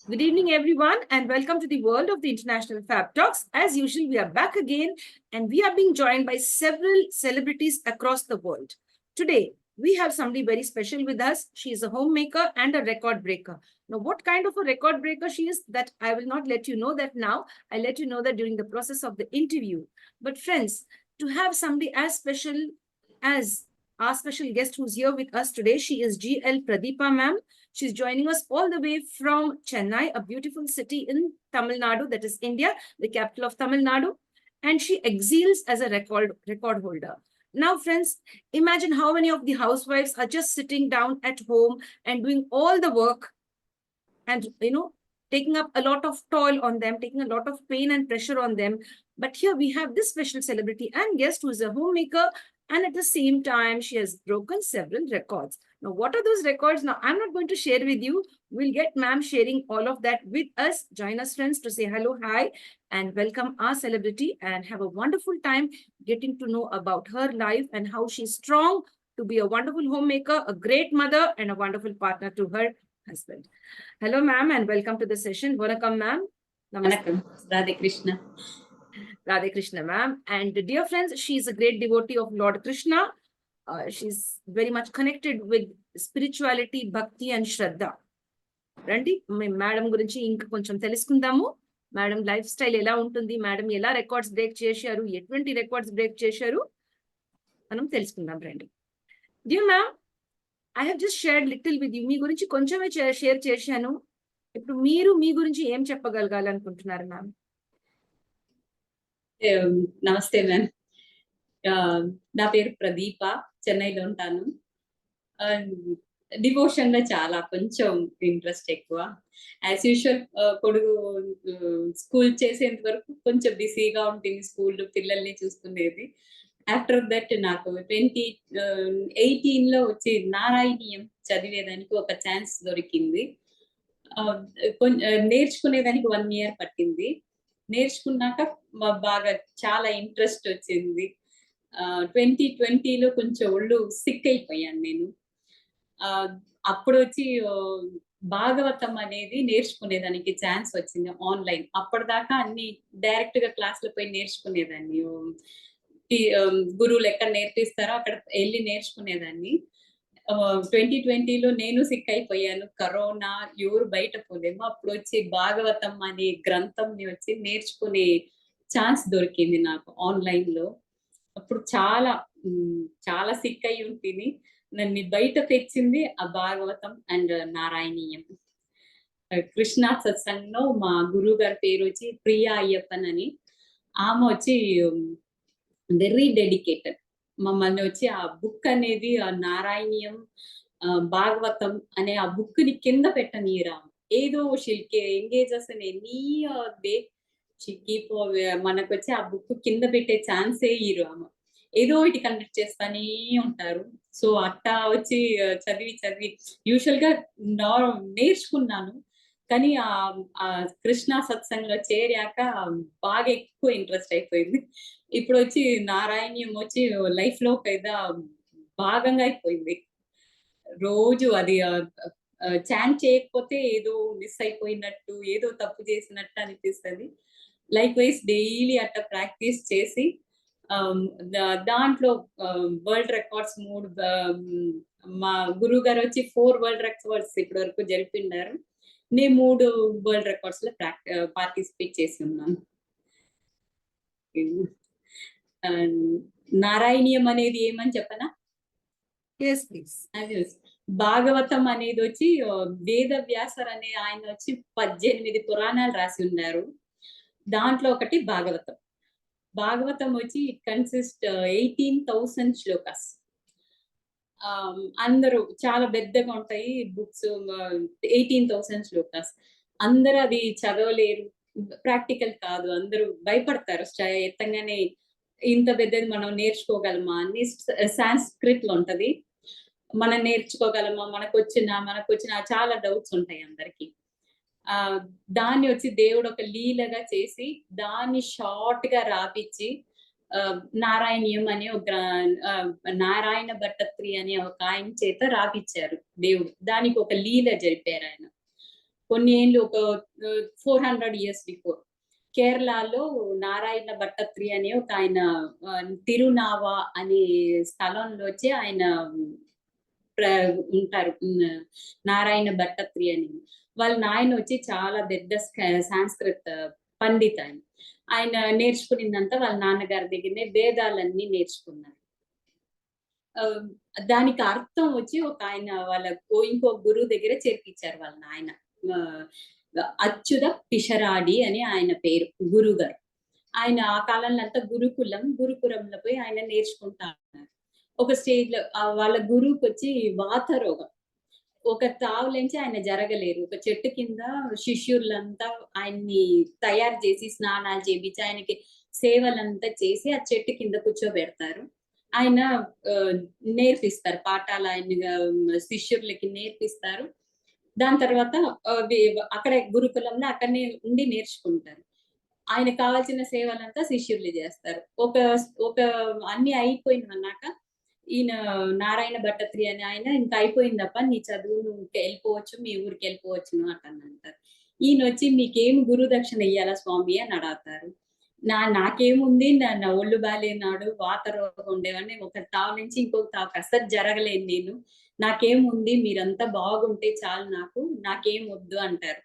Good evening, everyone, and welcome to the world of the International Fab Talks. As usual, we are back again, and we are being joined by several celebrities across the world. Today, we have somebody very special with us. She is a homemaker and a record breaker. Now, what kind of a record breaker she is, that I will not let you know that now. I'll let you know that during the process of the interview. But friends, to have somebody as special as our special guest who's here with us today, she is G.L. Pradeepa ma'am. She's joining us all the way from Chennai, a beautiful city in Tamil Nadu, that is India, the capital of Tamil Nadu. And she excels as a record holder. Now, friends, imagine how many of the housewives are just sitting down at home and doing all the work and, taking up a lot of toil on them, taking a lot of pain and pressure on them. But here we have this special celebrity and guest who is a homemaker, and at the same time, she has broken several records. Now, what are those records? Now, I'm not going to share with you. We'll get ma'am sharing all of that with us. Join us, friends, to say hello, hi, and welcome our celebrity and have a wonderful time getting to know about her life and how she's strong to be a wonderful homemaker, a great mother, and a wonderful partner to her husband. Hello, ma'am, and welcome to the session. Vanakkam, ma'am. Vanakkam, Radhe Krishna. Radhe Krishna, ma'am. And dear friends, she is a great devotee of Lord Krishna. She's very much connected with spirituality, bhakti, and shraddha. రండి madam గురించి ఇంకా కొంచెం తెలుసుకుందాము. Madam life style ఎలా ఉంటుంది, madam ఎలా records break చేశారు, ఎటువంటి రికార్డ్స్ బ్రేక్ చేశారు మనం తెలుసుకుందాం రండి. Dear ma'am, I have just shared little with you. మీ గురించి కొంచెమే షేర్ చేశాను. ఇప్పుడు మీరు మీ గురించి ఏం చెప్పగలగాలనుకుంటున్నారు మ్యామ్? నమస్తే మ్యామ్. నా పేరు ప్రదీప, చెన్నైలో ఉంటాను. డివోషన్ లో చాలా కొంచెం ఇంట్రెస్ట్ ఎక్కువ. యాజ్ యూజువల్ కొడుకు స్కూల్ చేసేంత వరకు కొంచెం బిజీగా ఉంటుంది, స్కూల్ పిల్లల్ని చూసుకునేది. ఆఫ్టర్ దట్ నాకు 2018 లో వచ్చి నారాయణీయం చదివేదానికి ఒక ఛాన్స్ దొరికింది. నేర్చుకునేదానికి 1 year పట్టింది. నేర్చుకున్నాక బాగా చాలా ఇంట్రెస్ట్ వచ్చింది. 2020లో కొంచెం ఒళ్ళు సిక్ అయిపోయాను నేను. అప్పుడు వచ్చి భాగవతం అనేది నేర్చుకునేదానికి ఛాన్స్ వచ్చింది ఆన్లైన్. అప్పటిదాకా అన్ని డైరెక్ట్ గా క్లాసులు పోయి నేర్చుకునేదాన్ని. గురువులు ఎక్కడ నేర్పిస్తారో అక్కడ వెళ్ళి నేర్చుకునేదాన్ని. 2020లో నేను సిక్ అయిపోయాను. కరోనా, ఎవరు బయట పోలేము. అప్పుడు వచ్చి భాగవతం అనే గ్రంథం వచ్చి నేర్చుకునే ఛాన్స్ దొరికింది నాకు ఆన్లైన్ లో. అప్పుడు చాలా సిక్ అయి ఉంటుంది. నన్ను బయట తెచ్చింది ఆ భాగవతం అండ్ నారాయణీయం. కృష్ణా సత్సంగంలో మా గురువు గారి పేరు వచ్చి ప్రియా అయ్యప్పన్ అని. ఆమె వచ్చి వెరీ డెడికేటెడ్. మమ్మల్ని వచ్చి ఆ బుక్ అనేది, ఆ నారాయణీయం భాగవతం అనే ఆ బుక్ ని కింద పెట్టనీయరా. ఏదో షిల్కే ఎంగేజెస్ అని ఎనీ డే మనకు వచ్చి ఆ బుక్ కింద పెట్టే ఛాన్సే ఇరు. ఆమె ఏదో ఒకటి కండక్ట్ చేస్తానే ఉంటారు. సో అట్టా వచ్చి చదివి యూజువల్ గా నేర్చుకున్నాను. కానీ ఆ కృష్ణా సత్సంగంలో చేరాక బాగా ఎక్కువ ఇంట్రెస్ట్ అయిపోయింది. ఇప్పుడు వచ్చి నారాయణ్యం వచ్చి లైఫ్ లో పెద్ద భాగంగా అయిపోయింది. రోజు అది చాంట్ చేయకపోతే ఏదో మిస్ అయిపోయినట్టు, ఏదో తప్పు చేసినట్టు అనిపిస్తుంది. లైక్ వైజ్ డైలీ అట్లా ప్రాక్టీస్ చేసి దాంట్లో వరల్డ్ రికార్డ్స్ 3, మా గురువు గారు వచ్చి 4 వరల్డ్ రికార్డ్స్ ఇప్పటి వరకు జరిపినారు. నేను 3 వరల్డ్ రికార్డ్స్ లో పార్టిసిపేట్ చేసి ఉన్నాను. నారాయణీయం అనేది ఏమని చెప్పనా? భాగవతం అనేది వచ్చి వేదవ్యాసర్ అనే ఆయన వచ్చి 18 పురాణాలు రాసి ఉన్నారు. దాంట్లో ఒకటి భాగవతం. భాగవతం వచ్చి కన్సిస్ట్ 18,000 శ్లోకాస్. అందరూ చాలా పెద్దగా ఉంటాయి బుక్స్. 18,000 శ్లోకాస్. అందరూ అది చదవలేరు, ప్రాక్టికల్ కాదు. అందరూ భయపడతారు. ఎత్తంగానే ఇంత పెద్దది మనం నేర్చుకోగలమా అని. సాంస్క్రిట్ లో ఉంటది. మనం నేర్చుకోగలమా, మనకు వచ్చిన చాలా డౌట్స్ ఉంటాయి అందరికి. దాన్ని వచ్చి దేవుడు ఒక లీలగా చేసి దాన్ని షార్ట్ గా రాపిచ్చి నారాయణీయం అనే ఒక నారాయణ భట్టత్రి అనే ఒక ఆయన చేత రాపిచ్చారు దేవుడు. దానికి ఒక లీల జరిపారు ఆయన. కొన్ని ఏళ్ళు ఒక 400 ఇయర్స్ బిఫోర్ కేరళలో నారాయణ భట్టత్రి అనే ఒక ఆయన తిరునావ అనే స్థలంలో వచ్చి ఆయన ఉంటారు. నారాయణ భట్టత్రి అని. వాళ్ళ నాయన వచ్చి చాలా పెద్ద సంస్కృత పండిత్ ఆయన. ఆయన నేర్చుకునిందంతా వాళ్ళ నాన్నగారి దగ్గరనే వేదాలన్నీ నేర్చుకున్నారు. దానికి అర్థం వచ్చి ఒక ఆయన వాళ్ళ ఇంకో గురువు దగ్గర చేర్పించారు వాళ్ళ నాయన. అచ్యుత పిషరాడి అని ఆయన పేరు గురుగారు. ఆయన ఆ కాలంలో అంతా గురుకులంలో పోయి ఆయన నేర్చుకుంటా ఉన్నారు. ఒక స్టేజ్‌లో వాళ్ళ గురువుకొచ్చి వాత రోగం. ఒక తావులోంచి ఆయన జరగలేరు. ఒక చెట్టు కింద శిష్యులంతా ఆయన్ని తయారు చేసి స్నానాలు చేపించి ఆయనకి సేవలంతా చేసి ఆ చెట్టు కింద కూర్చోబెడతారు. ఆయన నేర్పిస్తారు పాఠాలు శిష్యులకి నేర్పిస్తారు. దాని తర్వాత అక్కడే గురుకులంలో అక్కడనే ఉండి నేర్చుకుంటారు. ఆయనకు కావాల్సిన సేవలంతా శిష్యులు చేస్తారు. ఒక అన్ని అయిపోయినవన్నాక ఈయన నారాయణ భట్టత్రి అని ఆయన ఇంకా అయిపోయిందప్ప నీ చదువు నువ్వు వెళ్ళిపోవచ్చు, మీ ఊరికి వెళ్ళిపోవచ్చును అంటారు. ఈయనొచ్చి మీకేం గురుదక్షిణ ఇయ్యాలా స్వామి అని అడగతారు. నాకేముంది నా ఒళ్ళు బాలేనాడు వాత రోగం ఉండేవాడిని ఒక తావు నుంచి ఇంకొక తావుకి అస్సలు జరగలేను నేను. నాకేముంది మీరంతా బాగుంటే చాలు నాకేం వద్దు అంటారు.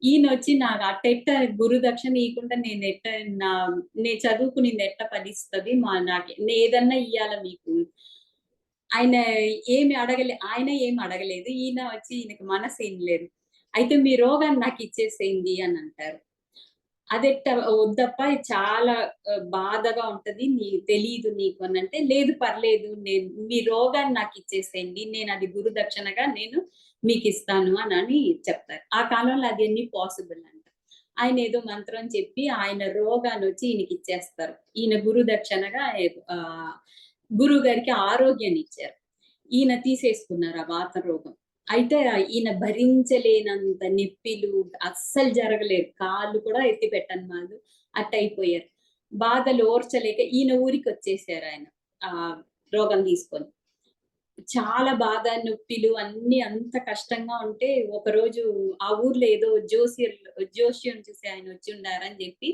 ఈయనొచ్చి నాకు అట్టెట్ట గురుదక్షిణ ఇయ్యకుండా నేను చదువుకునింది ఎట్ట ఫలిస్తది ఏదన్నా ఇయ్యాల మీకు. ఆయన ఏమి అడగలేదు. ఈయన వచ్చి ఈయనకి మనసేం లేదు. అయితే మీ రోగాన్ని నాకిచ్చేసేయండి అని అంటారు. అదెట్ట వద్దప్పా చాలా బాధగా ఉంటది. తెలీదు నీకు అనంటే, లేదు పర్లేదు మీ రోగాన్ని నాకిచ్చేసేయండి. నేనది గురుదక్షిణగా మీకిస్తాను అని చెప్తారు. ఆ కాలంలో అదన్నీ పాసిబుల్ అంట. ఆయన ఏదో మంత్రం చెప్పి ఆయన రోగాన్నొచ్చి ఈయనకిచ్చేస్తారు. ఈయన గురుదక్షిణగా గురువు గారికి ఆరోగ్యాన్ని ఇచ్చారు. ఈయన తీసేసుకున్నారు ఆ వాత రోగం. అయితే ఈయన భరించలేనంత నొప్పిలు అస్సలు జరగలేదు. కాళ్ళు కూడా ఎత్తి పెట్టనమాదు అట్టయిపోయారు. బాధలు ఓర్చలేక ఈయన ఊరికొచ్చేసారు ఆయన. రోగం తీసుకొని. చాలా బాధ, నొప్పిలు అన్నీ అంత కష్టంగా ఉంటే ఒకరోజు ఆ ఊర్లో ఏదో జోస్యం చూసి ఆయన వచ్చుండారని చెప్పి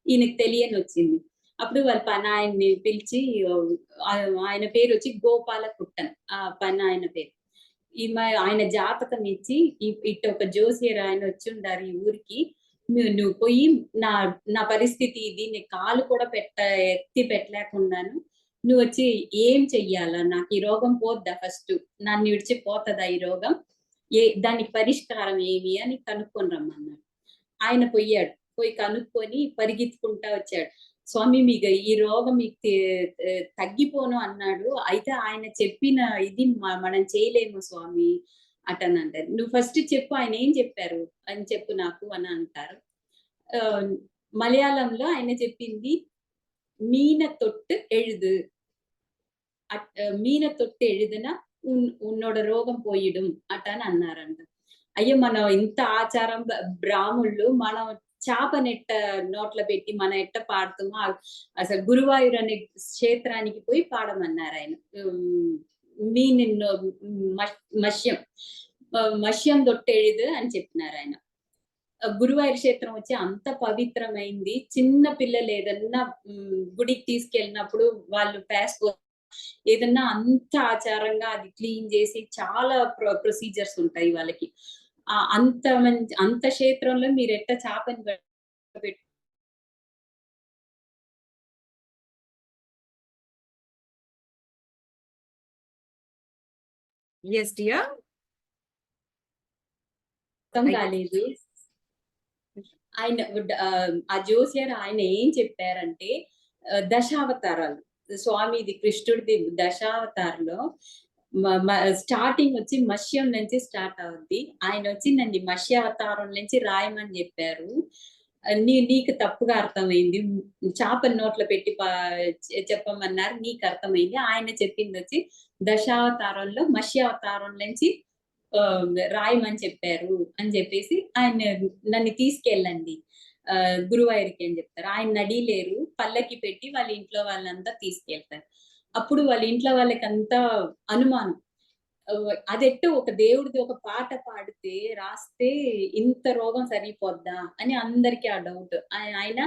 ఈయనకి తెలియనొచ్చింది. అప్పుడు వాళ్ళ పనాయన్ని పిలిచి ఆయన పేరొచ్చి గోపాల కుట్టన్. ఆ పనాయన పేరు. ఆయన జాతకం ఇచ్చి ఒక జోసియర్ ఆయన వచ్చుండారు ఈ ఊరికి. నువ్వు పోయి నా పరిస్థితి ఇది. నీ కాలు కూడా ఎత్తి పెట్టలేకున్నాను. నువ్వొచ్చి ఏం చెయ్యాలా? నాకు ఈ రోగం పోద్దా ఫస్టు? నన్ను విడిచిపోతదా ఈ రోగం? దానికి పరిష్కారం ఏమి అని కనుక్కొని రమ్మన్నాడు. ఆయన పోయాడు. పోయి కనుక్కొని పరిగెత్తుకుంటా వచ్చాడు. స్వామి మీకు ఈ రోగం మీకు తగ్గిపోను అన్నాడు. అయితే ఆయన చెప్పిన ఇది మనం చేయలేము స్వామి అటనంటారు. నువ్వు ఫస్ట్ చెప్పు ఆయన ఏం చెప్పారు అని చెప్పు నాకు అని అంటారు. మలయాళంలో ఆయన చెప్పింది మీన తొట్టు ఎഴുது. మీన తొట్టు ఎഴുதுனா உன்னோட రోగం పోయిடும் అటని అన్నారంట. అయ్యో మనం ఇంత ఆచారం బ్రాహ్మణులు మనం చాపనెట్ట నోట్లో పెట్టి మనం ఎట్ట పాడుతామో అసలు గురువాయూర్ అనే క్షేత్రానికి పోయి పాడమన్నారు ఆయన. మష్యం దొట్టెഴുது అని చెప్పినారు ఆయన. గురువాయూర్ క్షేత్రం వచ్చి అంత పవిత్రమైంది. చిన్న పిల్లలు ఏదన్నా గుడికి తీసుకెళ్ళినప్పుడు వాళ్ళు ఏదన్నా అంత ఆచారంగా అది క్లీన్ చేసి చాలా ప్రొసీజర్స్ ఉంటాయి వాళ్ళకి. అంత క్షేత్రంలో మీరెట్ట చాపని పెట్టి Yes, dear. అర్థం కాలేదు. ఆయన ఆ జోసియర్ ఆయన ఏం చెప్పారంటే దశావతారాలు స్వామిది కృష్ణుడిది దశావతారంలో స్టార్టింగ్ వచ్చి మత్స్యం నుంచి స్టార్ట్ అవుద్ది. ఆయన వచ్చి నన్ను మత్స్యావతారం నుంచి రాయమని చెప్పారు. నీకు తప్పుగా అర్థమైంది. చేపని నోట్లో పెట్టి చెప్పమన్నారు. నీకు అర్థమైంది. ఆయన చెప్పింది వచ్చి దశావతారంలో మత్స్యావతారం నుంచి రాయమని చెప్పారు అని చెప్పేసి ఆయన నన్ను తీసుకెళ్ళండి గురువాయూరికి అని చెప్తారు. ఆయన నడిలేరు, పల్లకి పెట్టి వాళ్ళ ఇంట్లో వాళ్ళంతా తీసుకెళ్తారు. అప్పుడు వాళ్ళ ఇంట్లో వాళ్ళకంతా అనుమానం. అదెట్టో ఒక దేవుడిది ఒక పాట పాడితే, రాస్తే ఇంత రోగం సరిపోద్దా అని అందరికి ఆ డౌట్. ఆయన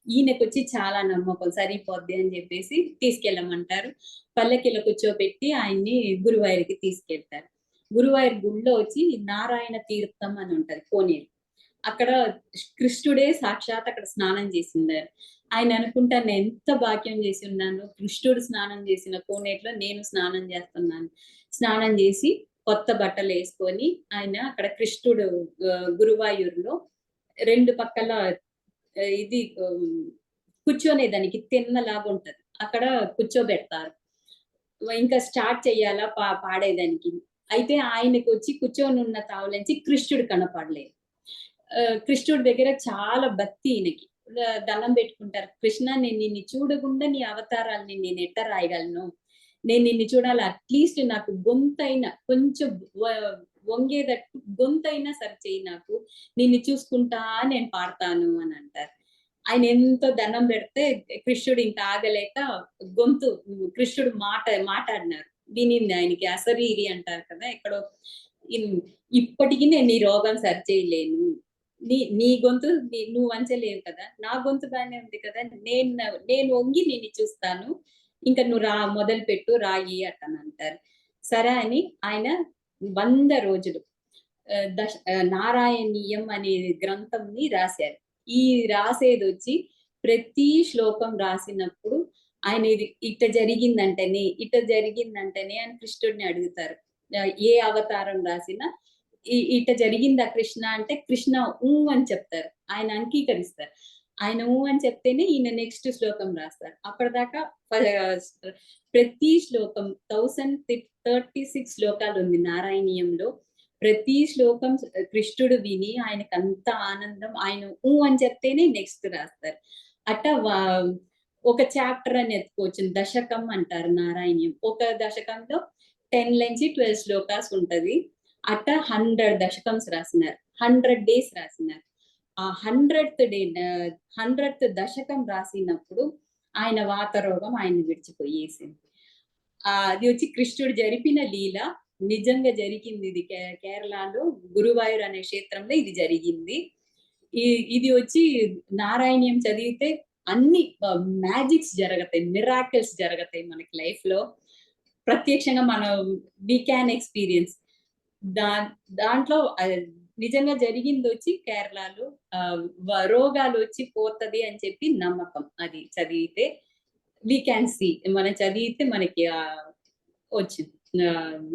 ఈయనకొచ్చి చాలా నమ్మకం సరిపోద్ది అని జెప్పేసి తీసుకెళ్ళమంటారు. పల్లకీలో కూర్చోబెట్టి ఆయన్ని గురువాయూరుకి తీసుకెళ్తారు. గురువాయూరు గుడిలో వచ్చి నారాయణ తీర్థం అని ఉంటది కోనేరు. అక్కడ కృష్ణుడే సాక్షాత్ అక్కడ స్నానం చేసిండారు. ఆయన అనుకుంటాను ఎంత భాగ్యం చేసి ఉన్నాను. కృష్ణుడు స్నానం చేసిన కోనేరులో నేను స్నానం చేస్తున్నాను. స్నానం చేసి కొత్త బట్టలేసుకొని ఆయన అక్కడ కృష్ణుడు గురువాయూరులో 2 పక్కల ఇది కూర్చొనేదానికి తిన్నలాగా ఉంటది. అక్కడ కూర్చోబెడతారు. ఇంకా స్టార్ట్ చెయ్యాలా పాడేదానికి. అయితే ఆయనకొచ్చి కూర్చొనున్న తావులంచి కృష్ణుడు కనపడలేదు. కృష్ణుడి దగ్గర చాలా భక్తి ఈయనకి. దండం పెట్టుకుంటారు. కృష్ణ నేను నిన్ను చూడకుండా నీ అవతారాల్ని నేను ఎట్ట రాయగలను? నేను నిన్ను చూడాలి అట్‌లీస్ట్ నాకు గొంతైనా కొంచెం వంగేటట్టు గొంతైనా సరి చెయ్యి నాకు. నిన్ను చూసుకుంటా నేను పాడతాను అని అంటారు. ఆయన ఎంతో దండం పెడితే కృష్ణుడు ఇంకా ఆగలేక గొంతు కృష్ణుడు మాట్లాడినారు. వినింది ఆయనకి అశరీరి అంటారు కదా! ఎక్కడో ఇప్పటికి నేను నీ రోగం సరి చేయలేను. నీ గొంతు నువ్వు వంచలేవు కదా! నా గొంతు బానే ఉంది కదా! నేను వంగి నిన్ను చూస్తాను. ఇంక నువ్వు మొదలుపెట్టు రాయి అట్టనంటారు. సరే అని ఆయన 100 రోజులు నారాయణీయం అనే గ్రంథంని రాశారు. ఈ రాసేదొచ్చి ప్రతి శ్లోకం రాసినప్పుడు ఆయన ఇది ఇట్ట జరిగిందంటేనే అని కృష్ణుడిని అడుగుతారు. ఏ అవతారం రాసినా ఇట్ట జరిగిందా కృష్ణ అంటే కృష్ణ అని చెప్తారు. ఆయన అంగీకరిస్తారు. ఆయన అని చెప్తేనే ఈయన నెక్స్ట్ శ్లోకం రాస్తారు. అప్పటిదాకా ప్రతి శ్లోకం 1036 శ్లోకాలు ఉంది నారాయణీయంలో. ప్రతి శ్లోకం కృష్ణుడు విని ఆయనకంత ఆనందం. ఆయన అని చెప్తేనే నెక్స్ట్ రాస్తారు. అట్ట ఒక చాప్టర్ అని ఎత్తుకోవచ్చు. దశకం అంటారు నారాయణీయం. ఒక దశకంలో 10 నుంచి 12 శ్లోకాస్ ఉంటది. అట్ట 100 దశకమ్స్ రాసినారు. 100 డేస్ రాసినారు. ఆ 100th దశకం రాసినప్పుడు ఆయన వాత రోగం ఆయన్ని విడిచిపోయేసింది. అది వచ్చి కృష్ణుడు జరిపిన లీల నిజంగా జరిగింది. ఇది కేరళలో గురువాయూర్ అనే క్షేత్రంలో ఇది జరిగింది. ఇది వచ్చి నారాయణీయం చదివితే అన్ని మ్యాజిక్స్ జరుగుతాయి, మిరాకిల్స్ జరుగుతాయి మనకి లైఫ్ లో. ప్రత్యక్షంగా మనం వి క్యాన్ ఎక్స్పీరియన్స్. దాంట్లో నిజంగా జరిగింది వచ్చి కేరళలో రోగాలు వచ్చి పోతది అని చెప్పి నమ్మకం. అది చదివితే వి క్యాన్ సీ, మనం చదివితే మనకి వచ్చింది,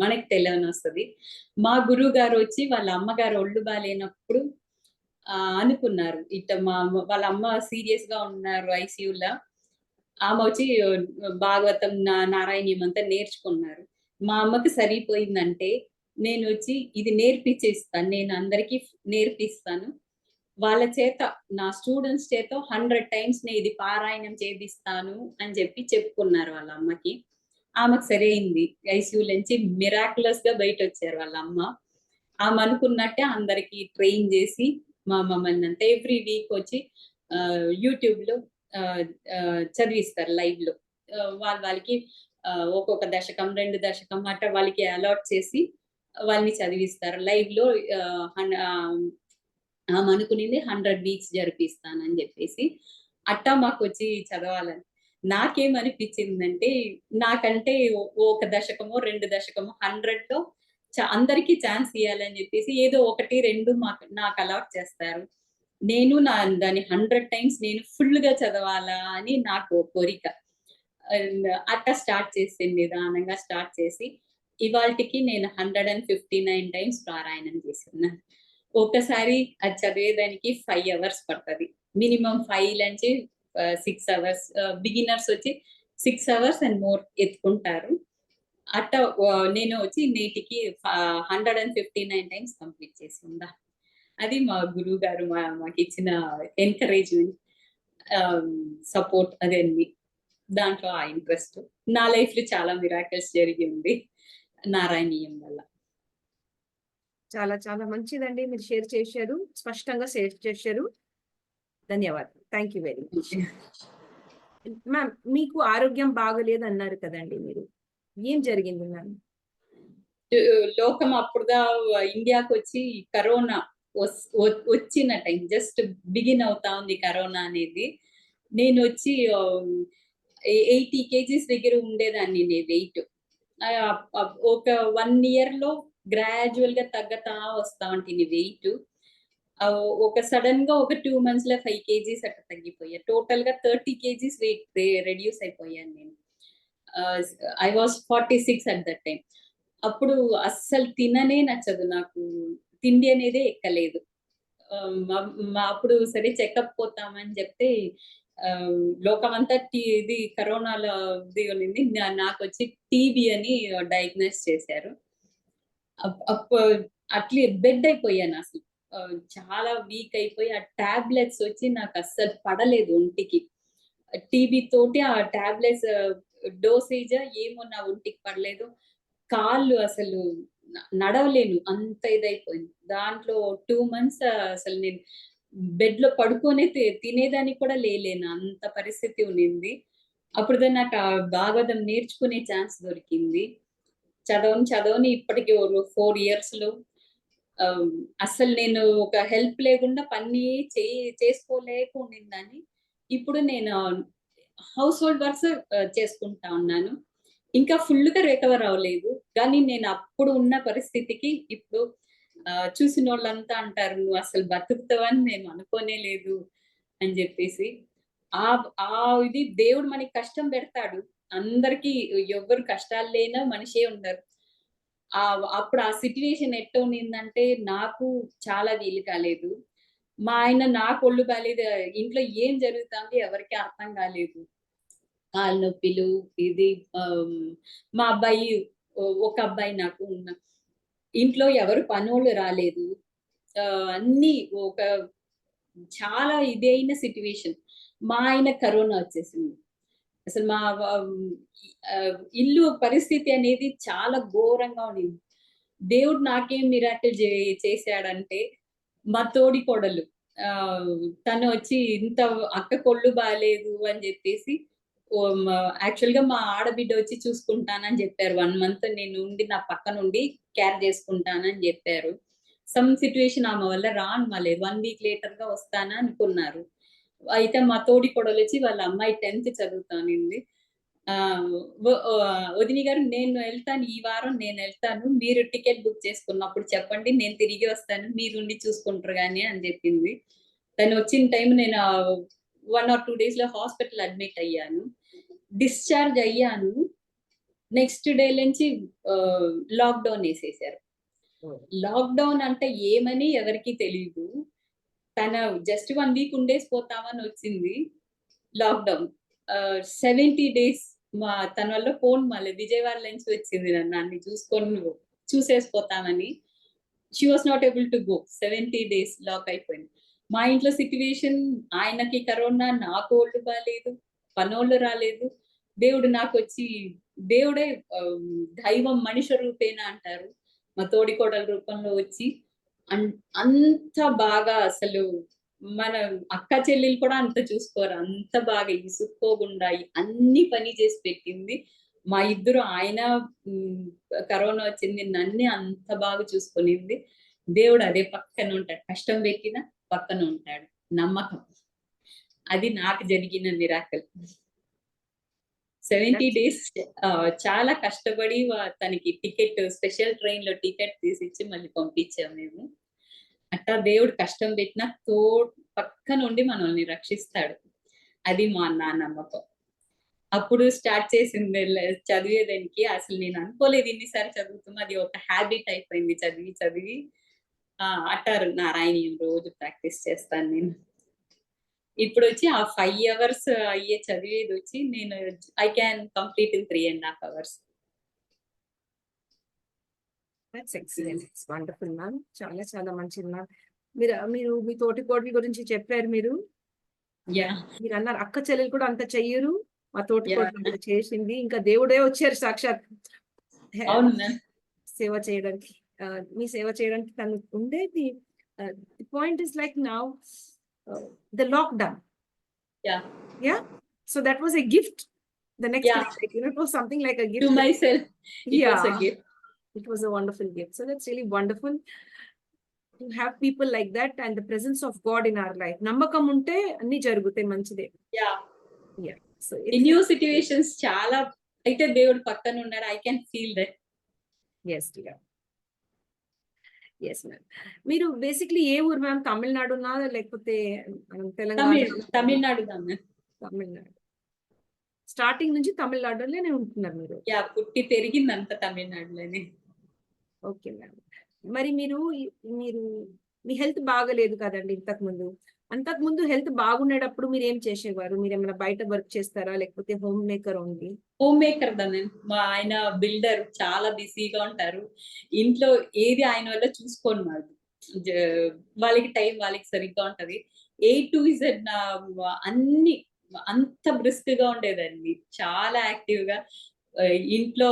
మనకి తెలియని వస్తుంది. మా గురువు గారు వచ్చి వాళ్ళ అమ్మగారు ఒళ్ళు బాలేనప్పుడు అనుకున్నారు ఇట్ట వాళ్ళ అమ్మ సీరియస్ గా ఉన్నారు ఐసీయూలో. ఆమె వచ్చి భాగవతం నారాయణీయం అంతా నేర్చుకున్నారు. మా అమ్మకి సరిపోయిందంటే నేను వచ్చి ఇది నేర్పించేస్తాను, నేను అందరికీ నేర్పిస్తాను, వాళ్ళ చేత నా స్టూడెంట్స్ చేత 100 times నేను ఇది పారాయణం చేపిస్తాను అని చెప్పి చెప్పుకున్నారు వాళ్ళ అమ్మకి. ఆమెకు సరైంది. ఐసీయూ నుంచి మిరాక్యులస్ గా బయట వచ్చారు వాళ్ళ అమ్మ. ఆమె అనుకున్నట్టే అందరికి ట్రైన్ చేసి మమ్మల్ని అంతా ఎవ్రీ వీక్ వచ్చి యూట్యూబ్ లో చదివిస్తారు లైవ్ లో. వాళ్ళకి ఒక్కొక్క దశకం 2 దశకం అట్లా వాళ్ళకి అలాట్ చేసి వాళ్ళని చదివిస్తారు లైవ్ లో. అనుకునేది 100 weeks జరిపిస్తానని చెప్పేసి అట్టా మాకు వచ్చి చదవాలని. నాకేమనిపించిందంటే నాకంటే ఒక దశకమో 2 దశకమో 100లో అందరికీ ఛాన్స్ ఇవ్వాలని చెప్పేసి ఏదో 1, 2 నాకు అలాట్ చేస్తారు. నేను దాన్ని 100 times నేను ఫుల్ గా చదవాలా అని నాకు కోరిక. అట్టా స్టార్ట్ చేసి నిదానంగా స్టార్ట్ చేసి ఇవాళకి నేను 159 times పారాయణం చేస్తున్నాను. ఒకసారి అది చదివేదానికి 5 hours పడుతుంది. మినిమం 5 నుంచి 6 hours. బిగినర్స్ వచ్చి 6 hours అండ్ మోర్ ఎత్తుకుంటారు. అట్ట నేను వచ్చి నేటికి 159 times కంప్లీట్ చేసిందా. అది మా గురువు గారు మాకు ఇచ్చిన ఎంకరేజ్మెంట్, సపోర్ట్ అదండి. దాంట్లో ఆ ఇంట్రెస్ట్. నా లైఫ్ లో చాలా మిరాకిల్స్ జరిగింది నారాయణీయం వల్ల. చాలా చాలా మంచిదండి. మీరు షేర్ చేశారు, స్పష్టంగా షేర్ చేశారు. ధన్యవాదాలు. Thank you very much. Ma'am, మీకు ఆరోగ్యం బాగలేదు అన్నారు కదండి, మీరు ఏం జరిగింది మ్యామ్? లోకం అప్పుడుదా ఇండియాకి వచ్చి కరోనా వచ్చిన టైం జస్ట్ బిగిన్ అవుతా ఉంది కరోనా అనేది. నేను వచ్చి 80 kgs దగ్గర ఉండేదాన్ని నేను వెయిట్. ఒక 1 year లో గ్రాడ్యువల్ గా తగ్గతా వస్తా ఉంటుంది వెయిట్. ఒక సడన్ గా ఒక 2 months లో 5 kgs అట్లా తగ్గిపోయా. టోటల్ గా 30 kgs వెయిట్ రెడ్యూస్ అయిపోయాను నేను. I was 46 at that time. అప్పుడు అస్సలు తిననే నచ్చదు నాకు, తిండి అనేదే ఎక్కలేదు. అప్పుడు సరే చెకప్ పోతామని చెప్తే లోకమంతా ఇది కరోనాలో ఇది ఉన్నింది. నాకు వచ్చి టీబీ అని డయాగ్నోస్ చేశారు. అట్లే బెడ్ అయిపోయాను అసలు. చాలా వీక్ అయిపోయి ఆ టాబ్లెట్స్ వచ్చి నాకు అస్సలు పడలేదు ఒంటికి. టీబీ తోటి ఆ టాబ్లెట్స్ డోసేజ్ ఏమో నా ఒంటికి పడలేదు. కాళ్ళు అసలు నడవలేను, అంత ఇదైపోయింది. దాంట్లో 2 months అసలు నేను బెడ్ లో పడుకొనే తినేదానికి కూడా లేలేను, అంత పరిస్థితి ఉన్నింది. అప్పుడు నాకు ఆ భాగవతం నేర్చుకునే ఛాన్స్ దొరికింది. చదవని ఇప్పటికి 4 years లో అసలు నేను ఒక హెల్ప్ లేకుండా పని చేసుకోలేక ఉండిందని. ఇప్పుడు నేను హౌస్ హోల్డ్ వర్క్స్ చేసుకుంటా ఉన్నాను. ఇంకా ఫుల్ గా రికవర్ అవ్వలేదు, కానీ నేను అప్పుడు ఉన్న పరిస్థితికి ఇప్పుడు చూసిన వాళ్ళంతా అంటారు నువ్వు అసలు బతుకుతావని నేను అనుకోనే లేదు అని చెప్పేసి. ఆ ఆ ఇది దేవుడు మనకి కష్టం పెడతాడు. అందరికి ఎవరు కష్టాలు లేనా మనిషే ఉండరు. అప్పుడు ఆ సిచ్యువేషన్ ఎట్ట ఉన్నిందంటే నాకు చాలా వీలు కాలేదు. మా ఆయన నాకు ఒళ్ళు బాలేదు, ఇంట్లో ఏం జరుగుతుంది ఎవరికి అర్థం కాలేదు. కాళ్ళ నొప్పిలు ఇది. మా అబ్బాయి ఒక అబ్బాయి నాకు ఉన్న ఇంట్లో ఎవరు పనోళ్ళు రాలేదు. అన్ని ఒక చాలా ఇదైన సిచ్యువేషన్. మా ఆయన కరోనా వచ్చేసింది. అసలు మా ఇల్లు పరిస్థితి అనేది చాలా ఘోరంగా ఉండింది. దేవుడు నాకేం మిరాకిల్ చేశాడంటే మా తోడి కోడలు తను వచ్చి ఇంత అక్క కొళ్ళు బాగాలేదు అని చెప్పేసి యాక్చువల్ గా మా ఆడబిడ్డ వచ్చి చూసుకుంటానని చెప్పారు. 1 month నేను ఉండి నా పక్క నుండి కేర్ చేసుకుంటానని చెప్పారు. సమ్ సిచ్యువేషన్ ఆమె వల్ల రాను మళ్ళీ 1 week later గా వస్తానా అనుకున్నారు. అయితే మా తోడి కొడలు వచ్చి వాళ్ళ అమ్మాయి 10th చదువుతానింది. వదిని గారు నేను వెళ్తాను, ఈ వారం నేను వెళ్తాను, మీరు టికెట్ బుక్ చేసుకున్నప్పుడు చెప్పండి, నేను తిరిగి వస్తాను, మీరు ఉండి చూసుకుంటారు కానీ అని చెప్పింది. తను వచ్చిన టైం నేను 1 or 2 days లో హాస్పిటల్ అడ్మిట్ అయ్యాను. డిశ్చార్జ్ అయ్యాను. నెక్స్ట్ డే నుంచి లాక్డౌన్ వేసేసారు. లాక్డౌన్ అంటే ఏమని ఎవరికి తెలియదు. తన జస్ట్ 1 week ఉండేసి పోతామని వచ్చింది లాక్డౌన్. 70 days తన వల్ల ఫోన్ మళ్ళీ విజయవాడ నుంచి వచ్చింది, నన్ను చూసేసిపోతామని. She was not able to go. 70 days lock అయిపోయింది. మా ఇంట్లో సిచ్యువేషన్, ఆయనకి కరోనా, నాకు ఒళ్ళు బాగాలేదు, పనోళ్ళు రాలేదు. దేవుడు నాకు వచ్చి దేవుడే దైవం మనిషి రూపేణ అంటారు, మా తోడికోడల రూపంలో వచ్చి అంత బాగా అసలు మన అక్క చెల్లెలు కూడా అంత చూసుకోరు, అంత బాగా ఇసుక్కోకుండా అన్ని పని చేసి పెట్టింది. మా ఇద్దరు ఆయన కరోనా వచ్చింది, నన్ను అంత బాగా చూసుకునింది. దేవుడు అదే పక్కన ఉంటాడు, కష్టం పెట్టినా పక్కన ఉంటాడు, నమ్మకం. అది నాకు జరిగిన మిరాకిల్. 70 days చాలా కష్టపడి తనకి టికెట్, స్పెషల్ ట్రైన్ లో టికెట్ తీసిచ్చి మళ్ళీ పంపించాము మేము. అట్టా దేవుడు కష్టం పెట్టినా పక్క నుండి మనల్ని రక్షిస్తాడు. అది మా నమ్మకం. అప్పుడు స్టార్ట్ చేసింది చదివేదానికి. అసలు నేను అనుకోలేదు ఇన్నిసార్లు చదువుతున్నా, అది ఒక హ్యాబిట్ అయిపోయింది చదివి చదివి. అట్టారు నారాయణీయం రోజు ప్రాక్టీస్ చేస్తాను నేను. ఇప్పుడు వచ్చి ఆ 5 hours అయ్యే చదివేది వచ్చి నేను I can complete in 3.5 hours. That's excellent. It's wonderful, ma'am. చాలా చాలా మంచిది మ్యామ్. మీరు మీ తోటి కోడలి గురించి చెప్పారు. మీరు అన్నారు అక్క చెల్లెలు కూడా అంత చెయ్యరు, మా తోటి కోడలు అంత చేసింది, ఇంకా దేవుడే వచ్చారు సాక్షాత్ సేవ చేయడానికి, మీ సేవ చేయడానికి తను ఉండేది. Point is like now the lockdown. So that was a gift. The next day, it was something like a gift to myself. It was a gift. It was a wonderful gift. So that's really wonderful to have people like that and the presence of God in our life. నమ్మకం ఉంటే అన్ని జరుగుతాయి మంచిదే. Yeah Yeah. So in it's new situations చాలా అయితే దేవుడు పక్కన ఉన్నాడు. I can feel that. yes, dear. Yes, ma'am. మీరు బేసిక్లీ ఏ ఊరు మ్యామ్? తమిళనాడునా లేకపోతే తెలంగాణ? తమిళనాడు దా మ్యామ్. తమిళనాడు. స్టార్టింగ్ నుంచి తమిళనాడులోనే ఉంటున్నారు మీరు? యా, పుట్టి పెరిగిందంతా తమిళనాడులోనే. Okay ma'am. మరి మీరు మీరు మీ హెల్త్ బాగలేదు కదండి అంతకు ముందు హెల్త్ బాగుండేటప్పుడు మీరు ఏం చేసేవారు? మీరు ఏమైనా బయట వర్క్ చేస్తారా లేకపోతే home maker only? Home maker దా మ్యామ్. మా ఆయన బిల్డర్, చాలా బిజీగా ఉంటారు. ఇంట్లో ఏది ఆయన వల్ల చూసుకోను వాళ్ళు. వాళ్ళకి టైం వాళ్ళకి సరిగ్గా ఉంటది. A to Z అన్ని అంత బ్రిస్క్ గా ఉండేదండి. చాలా యాక్టివ్ గా ఇంట్లో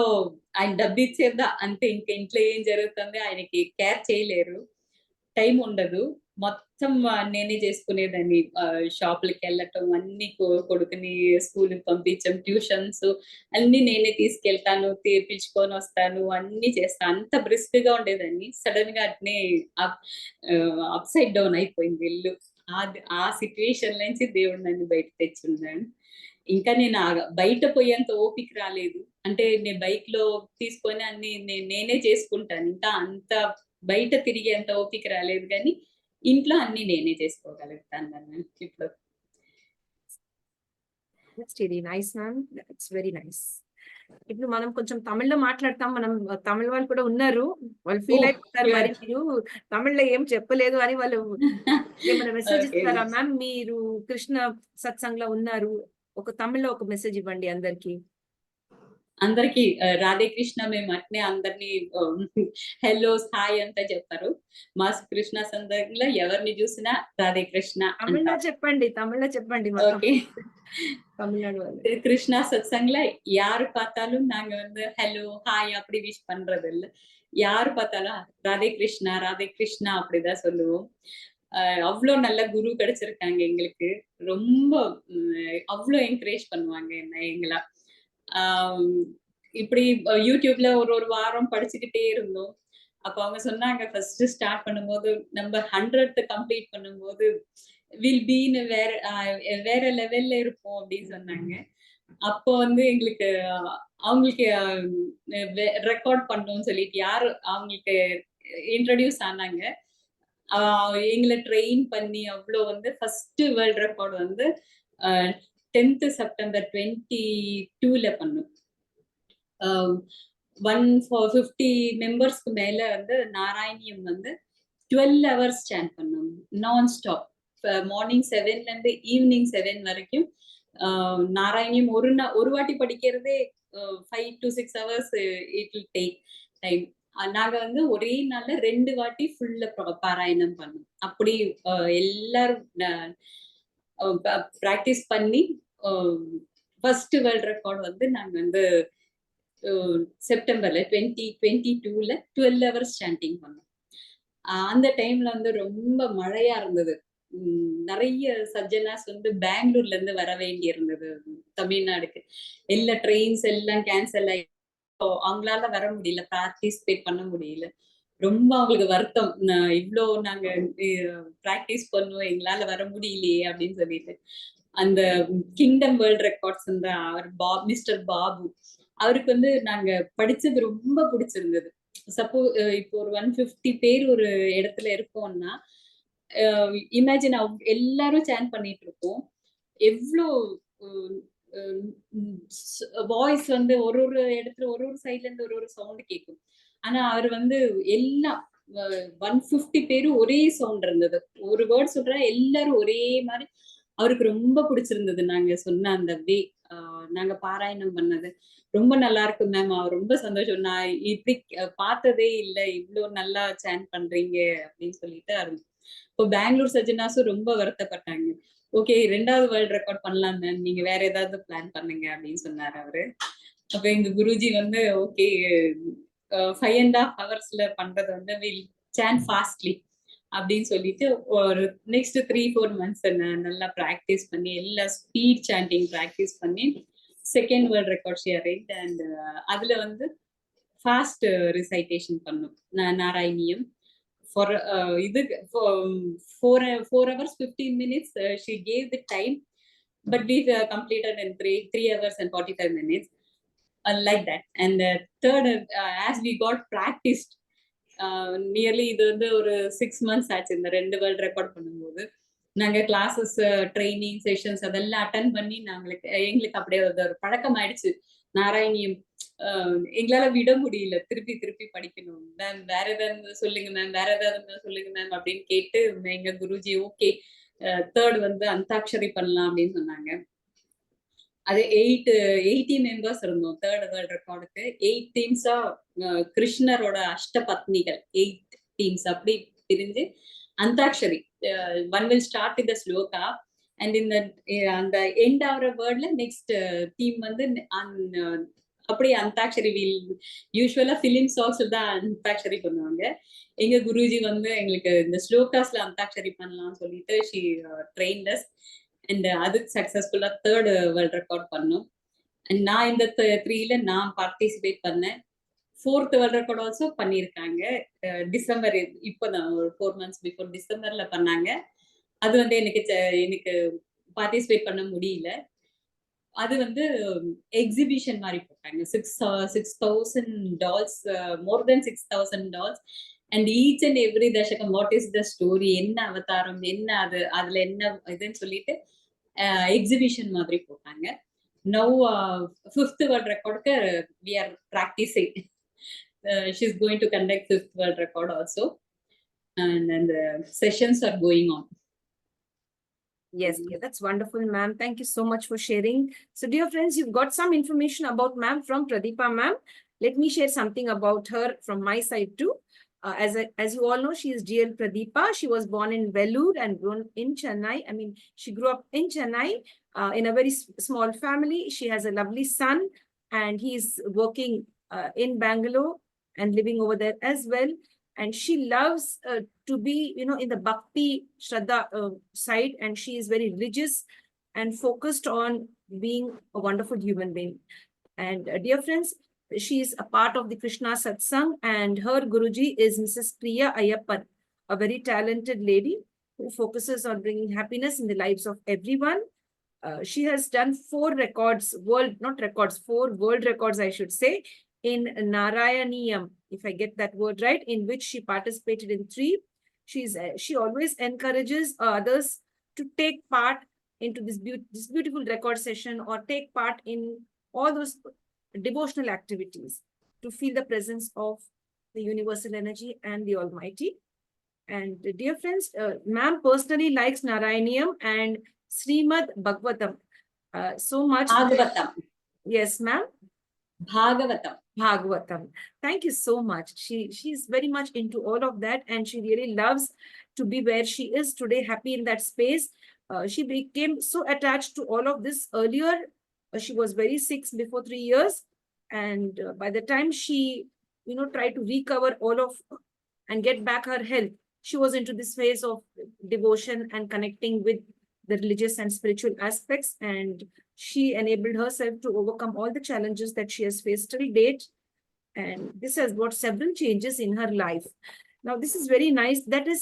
ఆయన డబ్బు ఇచ్చేద్దా అంతే. ఇంకా ఇంట్లో ఏం జరుగుతుంది ఆయనకి కేర్ చేయలేరు. టైం ఉండదు. మొత్తం నేనే చేసుకునేదాన్ని. షాపులకి వెళ్ళటం, అన్ని కొడుకుని స్కూల్ కి పంపించడం, ట్యూషన్స్ అన్ని నేనే తీసుకెళ్తాను, పిలుచుకొని వస్తాను, అన్ని చేస్తాను. అంత బ్రిస్క్ గా ఉండేదాన్ని. సడన్ గా అట్నే అప్ సైడ్ డౌన్ అయిపోయింది ఇల్లు. ఆ సిచ్యువేషన్ నుంచి దేవుడు నన్ను బయట తెచ్చున్నాడు. ఇంకా నేను బయట పోయేంత ఓపిక రాలేదు. అంటే నేను బైక్ లో తీసుకొని అన్ని నేనే చేసుకుంటాను. ఇంకా అంత బయట తిరిగేంత ఓపిక రాలేదు, కానీ ఇంట్లో అన్ని నేనే చేసుకోగలుగుతాను ఇప్పుడు. That's really nice, ma'am. That's very nice. ఇప్పుడు మనం కొంచెం తమిళ్లో మాట్లాడతాం. మనం తమిళ వాళ్ళు కూడా ఉన్నారు. వాళ్ళు ఫీల్ అయిపోతారు, మరి మీరు తమిళ్లో ఏం చెప్పలేదు అని. వాళ్ళు ఏమైనా మెసేజ్ ఇస్తారా మ్యామ్? మీరు కృష్ణ సత్సంగ్ లో ఉన్నారు, ఒక తమిళ్లో ఒక మెసేజ్ ఇవ్వండి అందరికి. అందరికి రాధే కృష్ణ. మేము అట్నే అందరినీ హెల్లో హాయ్ అంతా చెప్తారు. మా కృష్ణ సందర్భంలో ఎవరిని చూసినా రాధే కృష్ణ తమిళ్లో చెప్పండి, తమిళ్లో చెప్పండి. ஓகே. தமிழ்நாடு வந்து கிருஷ்ணா சத்சங்ல யாரு பார்த்தாலும் நாங்க வந்து ஹலோ ஹாய் அப்படி விஷ் பண்றது இல்ல. யாரு பார்த்தாலும் ராதே கிருஷ்ணா அப்படிதான் சொல்லுவோம். அவ்வளோ நல்ல குரு கிடைச்சிருக்காங்க எங்களுக்கு. ரொம்ப அவ்வளோ என்கரேஜ் பண்ணுவாங்க எங்களா. இப்படி யூடியூப்ல ஒரு வாரம் படிச்சுக்கிட்டே இருந்தோம். அப்ப அவங்க சொன்னாங்க ஃபர்ஸ்ட் ஸ்டார்ட் பண்ணும்போது நம்ம 100th கம்ப்ளீட் பண்ணும்போது வில் பி வேற லெவல்ல இருப்போம் அப்படின்னு சொன்னாங்க. அப்போ வந்து எங்களுக்கு அவங்களுக்கு ரெக்கார்ட் பண்ணணும்னு சொல்லிட்டு யாரு அவங்களுக்கு இன்ட்ரடியூஸ் ஆனாங்க. எங்களை ட்ரெயின் பண்ணி அவ்வளோ வந்து ஃபர்ஸ்ட் வேர்ல்ட் ரெக்கார்ட் வந்து 10th September 2022 பண்ணோம். 150 மெம்பர்ஸ்க்கு மேல வந்து நாராயணியம் வந்து 12 hours ஸ்டாண்ட் பண்ணோம் நான் ஸ்டாப். மார்னிங் 7ல இருந்து ஈவினிங் 7 வரைக்கும் நாராயணியம் ஒரு வாட்டி படிக்கிறதே 5 to 6 hours it will take time. நாங்க வந்து ஒரே நாள்ல 2 வாட்டி ஃபுல்ல பாராயணம் பண்ணோம். அப்படி எல்லாரும் பிராக்டிஸ் பண்ணி ஃபர்ஸ்ட் வேர்ல்ட் ரெக்கார்ட் வந்து நாங்க வந்து செப்டம்பர்ல 2022ல 12 hours சாண்டிங் பண்ணோம். அந்த டைம்ல வந்து ரொம்ப மழையா இருந்தது. நிறைய சஜ்ஜனாஸ் வந்து பெங்களூர்ல இருந்து வர வேண்டி இருந்தது தமிழ்நாடுக்கு. எல்லா ட்ரெயின்ஸ் எல்லாம் கேன்சல் ஆகி அவங்களால வர முடியல, பார்ட்டிசிபேட் பண்ண முடியல. ரொம்ப அவங்களுக்கு வருத்தம். இவ்வளோ நாங்க பிராக்டிஸ் பண்ணுவோம், எங்களால வர முடியலையே அப்படின்னு சொல்லிட்டு. அந்த கிங்டம் வேர்ல்ட் ரெக்கார்ட்ஸ் அவர் மிஸ்டர் பாபு, அவருக்கு வந்து நாங்க படிச்சது ரொம்ப பிடிச்சிருந்தது. இப்போ ஒரு 150 பேர் ஒரு இடத்துல இருக்கோம்னா இமேஜின் எல்லாரும் சேன் பண்ணிட்டு இருக்கோம். எவ்வளோ வாய்ஸ் வந்து ஒரு இடத்துல ஒரு சைட்ல இருந்து ஒரு சவுண்ட் கேட்கும். ஆனா அவர் வந்து எல்லாம் 150 பேரும் ஒரே சவுண்ட் இருந்தது. ஒரு வேர்ட் சொல்ற எல்லாரும் ஒரே மாதிரி. அவருக்கு ரொம்ப பிடிச்சிருந்தது நாங்க சொன்ன அந்த வே. நாங்க பாராயணம் பண்ணது ரொம்ப நல்லா இருக்கு மேம். அவர் ரொம்ப சந்தோஷம். நான் இப்படி பார்த்ததே இல்லை, இவ்வளோ நல்லா சேன் பண்றீங்க அப்படின்னு சொல்லிட்டு. இப்போ பெங்களூர் சஜ்ஜனாஸும் ரொம்ப வருத்தப்பட்டாங்க. ஓகே, 2வது வேர்ல்ட் ரெக்கார்ட் பண்ணலாம் மேம், நீங்க வேற ஏதாவது பிளான் பண்ணுங்க அப்படின்னு சொன்னாரு அவரு. அப்ப எங்க குருஜி வந்து ஓகே 5.5 hours பண்றது வந்து வில் சேன் ஃபாஸ்ட்லி அப்படின்னு சொல்லிட்டு ஒரு நெக்ஸ்ட் 3-4 months நல்லா ப்ராக்டிஸ் பண்ணி எல்லா ஸ்பீட் சாண்டிங் ப்ராக்டிஸ் பண்ணி second world record share. And அதுல வந்து fast recitation பண்ணோம் நாராயணியம் for இது for 4 hours 15 minutes she gave the time, but we completed in 3 hours and 45 minutes, like that. And third, as we got practiced, nearly இது வந்து ஒரு 6 months ஆச்சு இந்த 2 world record பண்ணும்போது. நாங்க கிளாஸஸ் ட்ரைனிங் செஷன்ஸ் அதெல்லாம் அட்டன் பண்ணி எங்களுக்கு அப்படியே ஒரு பழக்கம் ஆயிடுச்சு. நாராயணியம் எங்களால விட முடியல, திருப்பி திருப்பி படிக்கணும். மேம் வேற ஏதாவது சொல்லுங்க மேம், வேற ஏதாவது சொல்லுங்க மேம் அப்படின்னு கேட்டு எங்க குருஜி ஓகே தேர்ட் வந்து அந்தாக்ஷரி பண்ணலாம் அப்படின்னு சொன்னாங்க. அது 80 மெம்பர்ஸ் இருந்தோம் தேர்ட் வேர்ல்ட் ரெக்கார்டுக்கு. 8 டீம்ஸா கிருஷ்ணரோட அஷ்டபத்னிகள் 8 டீம்ஸ் அப்படி பிரிஞ்சு antakshari one will start with the shloka and இந்த அந்த எண்ட் ஆகிற வேர்ட்ல நெக்ஸ்ட் டீம் வந்து அப்படி அந்தாக்ஷரி யூஸ்வலா பிலிம் சாங்ஸ் தான் அந்தாக்ஷரி பண்ணுவாங்க. எங்க குருஜி வந்து எங்களுக்கு இந்த ஸ்லோகாஸ்ல அந்தாக்ஷரி பண்ணலாம்னு சொல்லிட்டு ஷி ட்ரெயின்ட் அஸ் அண்ட் அதுக்கு சக்சஸ்ஃபுல்லா தேர்ட் வேர்ல்ட் ரெக்கார்ட் பண்ணோம். அண்ட் நான் இந்த 3ல நான் பார்ட்டிசிபேட் பண்ணேன். 4th வேர்ல்ட் ரெக்கார்ட் ஆல்சோ பண்ணியிருக்காங்க. டிசம்பர் இப்போதான் ஒரு 4 months பிஃபோர் டிசம்பர்ல பண்ணாங்க. அது வந்து எனக்கு பார்ட்டிசிபேட் பண்ண முடியல. அது வந்து எக்ஸிபிஷன் மாதிரி போட்டாங்க. 6,000 dolls, more than 6,000 dolls, and each and every தசகம் வாட் இஸ் த ஸ்டோரி, என்ன அவதாரம், என்ன அதுல என்ன இதுன்னு சொல்லிட்டு எக்ஸிபிஷன் மாதிரி போட்டாங்க. நவ் 5th வேர்ல்ட் ரெக்கார்டுக்கு we are practicing. She's going to conduct 5th world record also, and then the sessions are going on. Yes, that's wonderful, ma'am. Thank you so much for sharing. So, dear friends, you've got some information about ma'am from Pradeepa ma'am. Let me share something about her from my side too. As you all know, she is DL Pradeepa. She was born in Vellore and grown in Chennai. I mean, she grew up in Chennai in a very small family. She has a lovely son, and he is working in Bangalore and living over there as well. And she loves to be, in the Bhakti Shraddha side, and she is very religious and focused on being a wonderful human being. And dear friends, she is a part of the Krishna Satsang, and her Guruji is Mrs. Priya Ayyappan, a very talented lady who focuses on bringing happiness in the lives of everyone. She has done 4 world records, I should say, in Narayaniyam, if I get that word right, in which she participated in 3. She always encourages others to take part into this beautiful record session, or take part in all those devotional activities to feel the presence of the universal energy and the Almighty. And dear friends, ma'am personally likes Narayaniyam and Srimad Bhagavatam so much. Bhagavatam. Yes, ma'am. Bhagavatam. Thank you so much. She's very much into all of that, and she really loves to be where she is today, happy in that space. She became so attached to all of this earlier. She was very sick before 3 years, and by the time she, tried to recover and get back her health, she was into this phase of devotion and connecting with the religious and spiritual aspects, and she enabled herself to overcome all the challenges that she has faced till date. And this has brought several changes in her life. Now, this is very nice. That is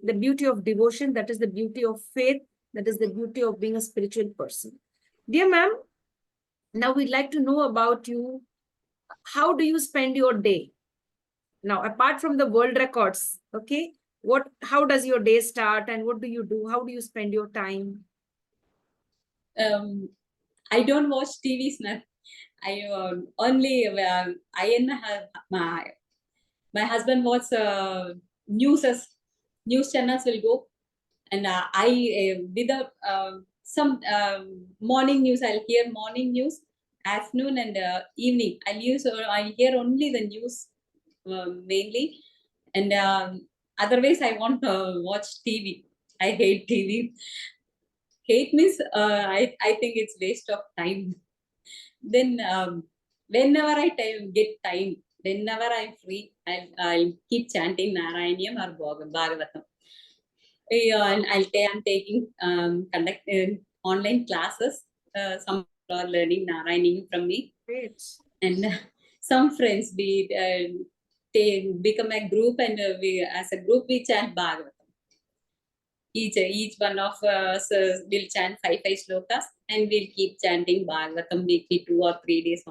the beauty of devotion. That is the beauty of faith. That is the beauty of being a spiritual person. Dear ma'am, now we'd like to know about you. How do you spend your day? Now, apart from the world records, okay, how does your day start, and what do you do? How do you spend your time? I don't watch TVs, ma'am. I only I and my husband watch news channels will go, and I with some morning news, I'll hear morning news, afternoon and evening I'll hear only the news mainly, and otherwise I want to watch TV. I hate TV. Hate means I think it's waste of time. Then whenever I get time, whenever I'm free, I'll keep chanting Narayaniyam or Bhagavatam. I'm taking conducting online classes. Some are learning Narayaniyam from me. Great. And some friends they become a group, and as a group we chant Bhagavatam. Each one of us will chant 5 slokas, and we'll keep chanting Bhagavatam weekly 2 or 3 days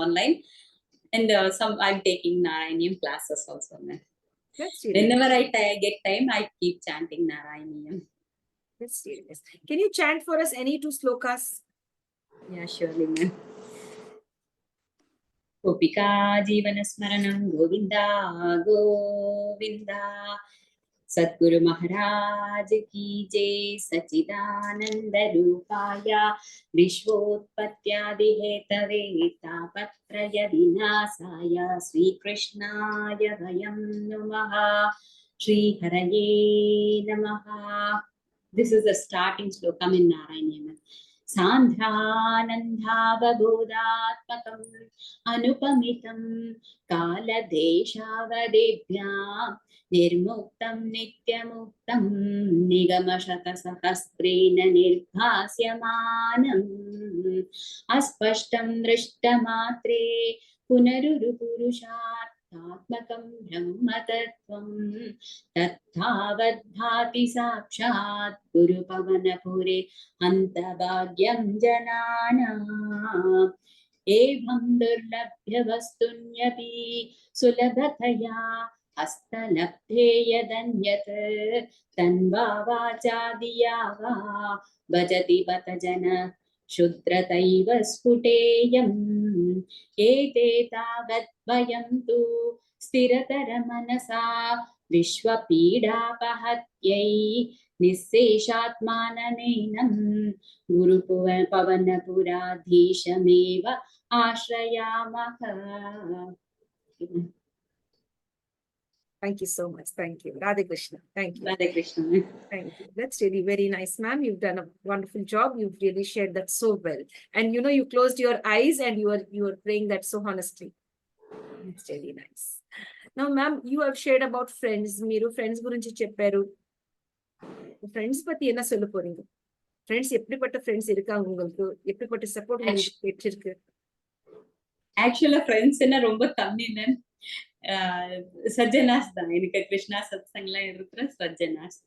online. And I'm taking Narayaniam classes also. That's really Whenever I get time, I keep chanting Narayaniam. That's really nice. Can you chant for us any 2 slokas? Yeah, surely, ma'am. Gopika Jeevana Smaranam Govinda Govinda. Satguru Maharaj ki jai. Sachidananda Rupaya Vishwotpatyadi Hetave Tapatraya Vinasaya Sri Krishnaya Vayam Namaha Sri Haraye Namaha. This is the starting slokam in Narayaniam. Sandhyanandhavabodhatmakam anupamitam kaladeshavadebhyam nirmuktam nityamuktam nigamashatasahasrena nirbhasyamanam aspashtam drishtamatre punarurupurusharthatmakam brahmatattvam तत्थावद्भाति साक्षात् गुरुपवनपुरे अन्तभाग्यं जनानाम् एवं दुर्लभ्य वस्तुन्यपि सुलभतया हस्तलब्धे यदन्यत् तन्वा वाचादिया वा भजति बत जन शुद्रतैव स्फुटेयम् एते तावत् वयं तु स्थिरतरमनसा विश्वपीडापहत्यै निःशेषात्माननेनं गुरुपवनपुराधीशमेव आश्रयामः. Thank you so much. Thank you. Radhe Krishna. Thank you. Radhe Krishna. Thank you. That's really very nice, ma'am. You've done a wonderful job. You've really shared that so well. And you know, you closed your eyes and you were praying that so honestly. It's really nice. Now, ma'am, you have shared about friends. Meeru friends gurinchi chepparu. Friends pati enna sollu poringa. Friends eppadipatta friends irukanga ungalku. Eppadipatta support ungalku kettirukku. Actually, friends என்ன ரொம்ப கம்மி ma'am. சஜ்ஜனாஸ் தான் எனக்கு கிருஷ்ணா சத்சங்ல இருக்கிற சஜ்ஜனாஸ்.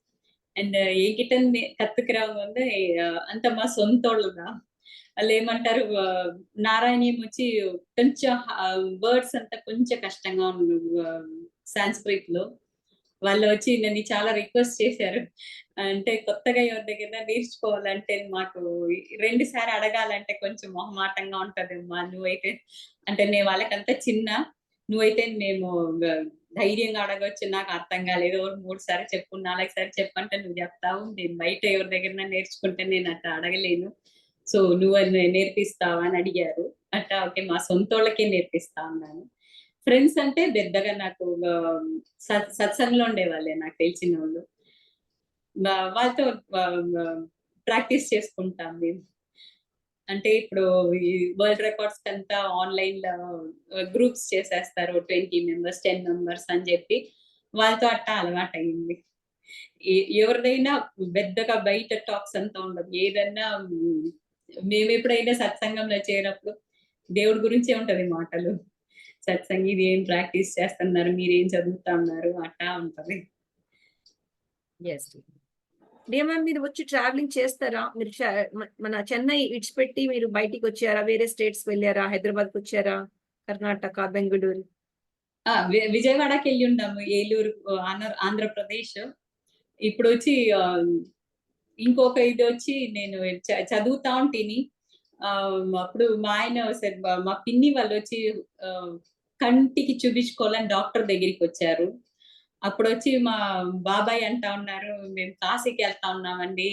And ఎన్கிட்ட కత్తుకురావங்க வந்து అంతమా సొంతోళ్ళు தான். వాళ్ళు ఏమంటారు, నారాయణీయం వచ్చి కొంచెం వర్డ్స్ అంతా కొంచెం కష్టంగా సాంస్క్రిట్ లో. వాళ్ళు వచ్చి నన్ను చాలా రిక్వెస్ట్ చేశారు, అంటే కొత్తగా ఎవరి దగ్గర నేర్చుకోవాలంటే మాకు 2 సార్లు అడగాలంటే కొంచెం మొహమాటంగా ఉంటదమ్మా, నువ్వైతే అంటే నేను వాళ్ళకంతా చిన్న, నువ్వైతే మేము ధైర్యంగా అడగొచ్చు, నాకు అర్థం కాలేదు 3 సార్లు చెప్పు 4 సార్లు చెప్పంటే నువ్వు చెప్తావు, నేను బయట ఎవరి దగ్గర నేర్చుకుంటే నేను అట్లా అడగలేను, సో నువ్వు నేర్పిస్తావా అని అడిగారు. అట్లా ఓకే మా సొంతోళ్ళకే నేర్పిస్తా అన్నాను. ఫ్రెండ్స్ అంటే పెద్దగా నాకు సత్సంగంలో ఉండేవాళ్ళే నాకు తెలిసిన వాళ్ళు, వాళ్ళతో ప్రాక్టీస్ చేసుకుంటాం మేము. అంటే ఇప్పుడు ఈ వరల్డ్ రికార్డ్స్ అంతా ఆన్లైన్ లో గ్రూప్స్ చేసేస్తారు, 20 మెంబర్స్ 10 మెంబర్స్ అని చెప్పి వాళ్ళతో అట్టా అలవాటు అయింది. ఎవరిదైనా పెద్దగా బయట టాక్స్ అంతా ఉండదు, ఏదన్నా మేము ఎప్పుడైనా సత్సంగంలో చేరినప్పుడు దేవుడి గురించే ఉంటది మాటలు, సత్సంగం ఇది ఏం ప్రాక్టీస్ చేస్తున్నారు, మీరేం చదువుతా ఉన్నారు అట్టా ఉంటది. మ్యామ్ మీరు వచ్చి ట్రావెలింగ్ చేస్తారా? మీరు మన చెన్నై ఇడిచిపెట్టి మీరు బయటికి వచ్చారా? వేరే స్టేట్స్ వెళ్ళారా? హైదరాబాద్కి వచ్చారా? కర్ణాటక, బెంగళూరు? విజయవాడకి వెళ్ళి ఉన్నాము, ఏలూరు, ఆంధ్రప్రదేశ్. ఇప్పుడు వచ్చి ఇంకొక ఇది వచ్చి నేను చదువుతా ఉంటేని అప్పుడు మా ఆయన మా పిన్ని వాళ్ళు వచ్చి కంటికి చూపించుకోవాలని డాక్టర్ దగ్గరికి వచ్చారు. అప్పుడు వచ్చి మా బాబాయ్ అంటా ఉన్నారు, మేము కాశీకి వెళ్తా ఉన్నామండి,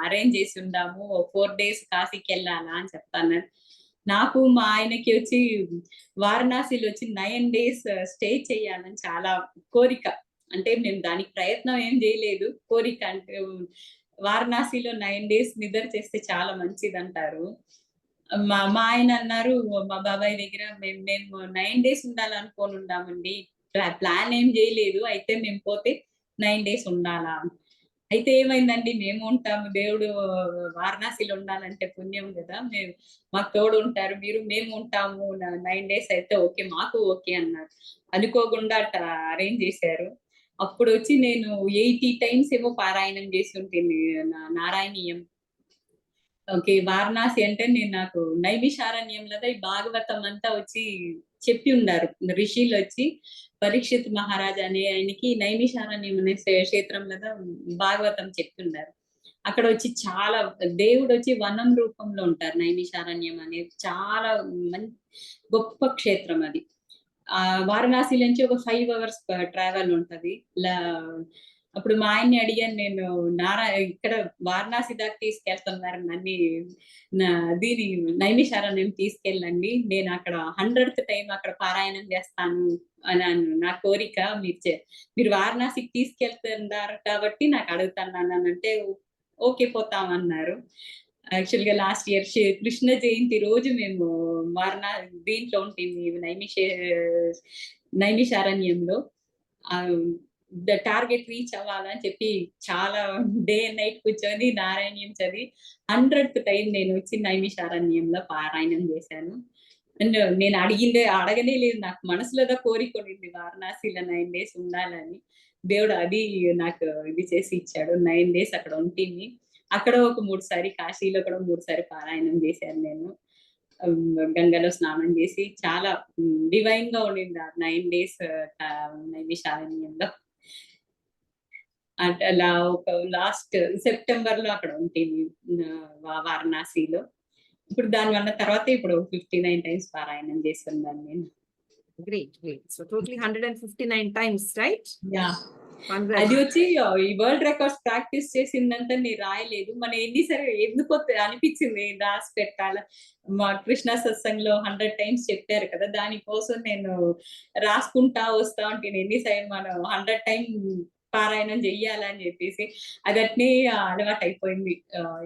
అరేంజ్ చేసి ఉన్నాము, 4 days కాశీకి వెళ్ళాలా అని చెప్తాను. నాకు మా ఆయనకి వచ్చి వారణాసిలో వచ్చి 9 days స్టే చేయాలని చాలా కోరిక. అంటే మేము దానికి ప్రయత్నం ఏం చేయలేదు, కోరిక. అంటే వారణాసిలో 9 days నిద్ర చేస్తే చాలా మంచిది అంటారు. మా ఆయన అన్నారు మా బాబాయ్ దగ్గర, మేము 9 days ఉండాలనుకోని ఉన్నామండి, ప్లాన్ ఏం చేయలేదు, అయితే మేము పోతే 9 days ఉండాలా. అయితే ఏమైందండి, మేము ఉంటాము, దేవుడు వారణాసిలో ఉండాలంటే పుణ్యం కదా, మేము మాకు తోడు ఉంటారు మీరు, మేము ఉంటాము 9 days అయితే ఓకే, మాకు ఓకే అన్నారు. అనుకోకుండా అరేంజ్ చేశారు. అప్పుడు వచ్చి నేను 80 times ఏమో పారాయణం చేసి ఉంటుంది నారాయణీయం. ఓకే, వారణాసి అంటే నాకు నైమిషారణ్యంలో ఈ భాగవతం అంతా వచ్చి చెప్పి ఉన్నారు ఋషులు వచ్చి. పరీక్షిత్ మహారాజ్ అనే ఆయనకి నైమిషారణ్యం అనే క్షేత్రంలో భాగవతం చెప్తున్నారు. అక్కడ వచ్చి చాలా దేవుడు వచ్చి వనం రూపంలో ఉంటారు. నైమిషారణ్యం అనేది చాలా గొప్ప క్షేత్రం అది. వారణాసి నుంచి ఒక 5 hours ట్రావెల్ ఉంటది. అప్పుడు మా ఆయన్ని అడిగాను నేను, ఇక్కడ వారణాసి దాకా తీసుకెళ్తున్నారు నన్ను, దీని నైమిషారణ్యం తీసుకెళ్ళండి, నేను అక్కడ 100th time అక్కడ పారాయణం చేస్తాను అని నా కోరిక, మీరు వారణాసికి తీసుకెళ్తున్నారు కాబట్టి నాకు అడుగుతున్నాను అంటే ఓకే పోతామన్నారు. యాక్చువల్ గా లాస్ట్ ఇయర్ కృష్ణ జయంతి రోజు మేము దీంట్లో ఉంటుంది నైమిషారణ్యంలో. టార్గెట్ రీచ్ అవ్వాలని చెప్పి చాలా డే అండ్ నైట్ కూర్చొని నారాయణ్యం చదివి 100th time నేను వచ్చి నైమిషారణ్యంలో పారాయణం చేశాను. అండ్ నేను అడగనే లేదు, నాకు మనసులో కోరిక ఉండింది వారణాసిలో 9 days ఉండాలని. దేవుడు అది నాకు ఇది చేసి ఇచ్చాడు. 9 days అక్కడ ఉంటుంది. అక్కడ ఒక 3 సారి, కాశీలో కూడా 3 సారి పారాయణం చేశాను నేను. గంగలో స్నానం చేసి చాలా డివైన్ గా ఉండింది ఆ 9 days నైమిషారణ్యంలో. అంటే అలా ఒక లాస్ట్ సెప్టెంబర్ లో అక్కడ ఉంటుంది వారణాసిలో. ఇప్పుడు దానివల్ల తర్వాత ఇప్పుడు 59 times పారాయణం చేస్తున్నాను నేను. Great. So totally 159 times, right? Yeah. అది వచ్చి ఈ వరల్డ్ రికార్డ్స్ ప్రాక్టీస్ చేసిందంతా నేను రాయలేదు. మన ఎన్నిసారి ఎందుకో అనిపించింది రాసి పెట్టాల. మా కృష్ణ సత్సంగంలో 100 times చెప్పారు కదా, దానికోసం నేను రాసుకుంటా వస్తా ఉంటాను. ఎన్నిసార్లు మనం 100 times పారాయణం చెయ్యాలని చెప్పేసి అది అట్నే అలవాటు అయిపోయింది.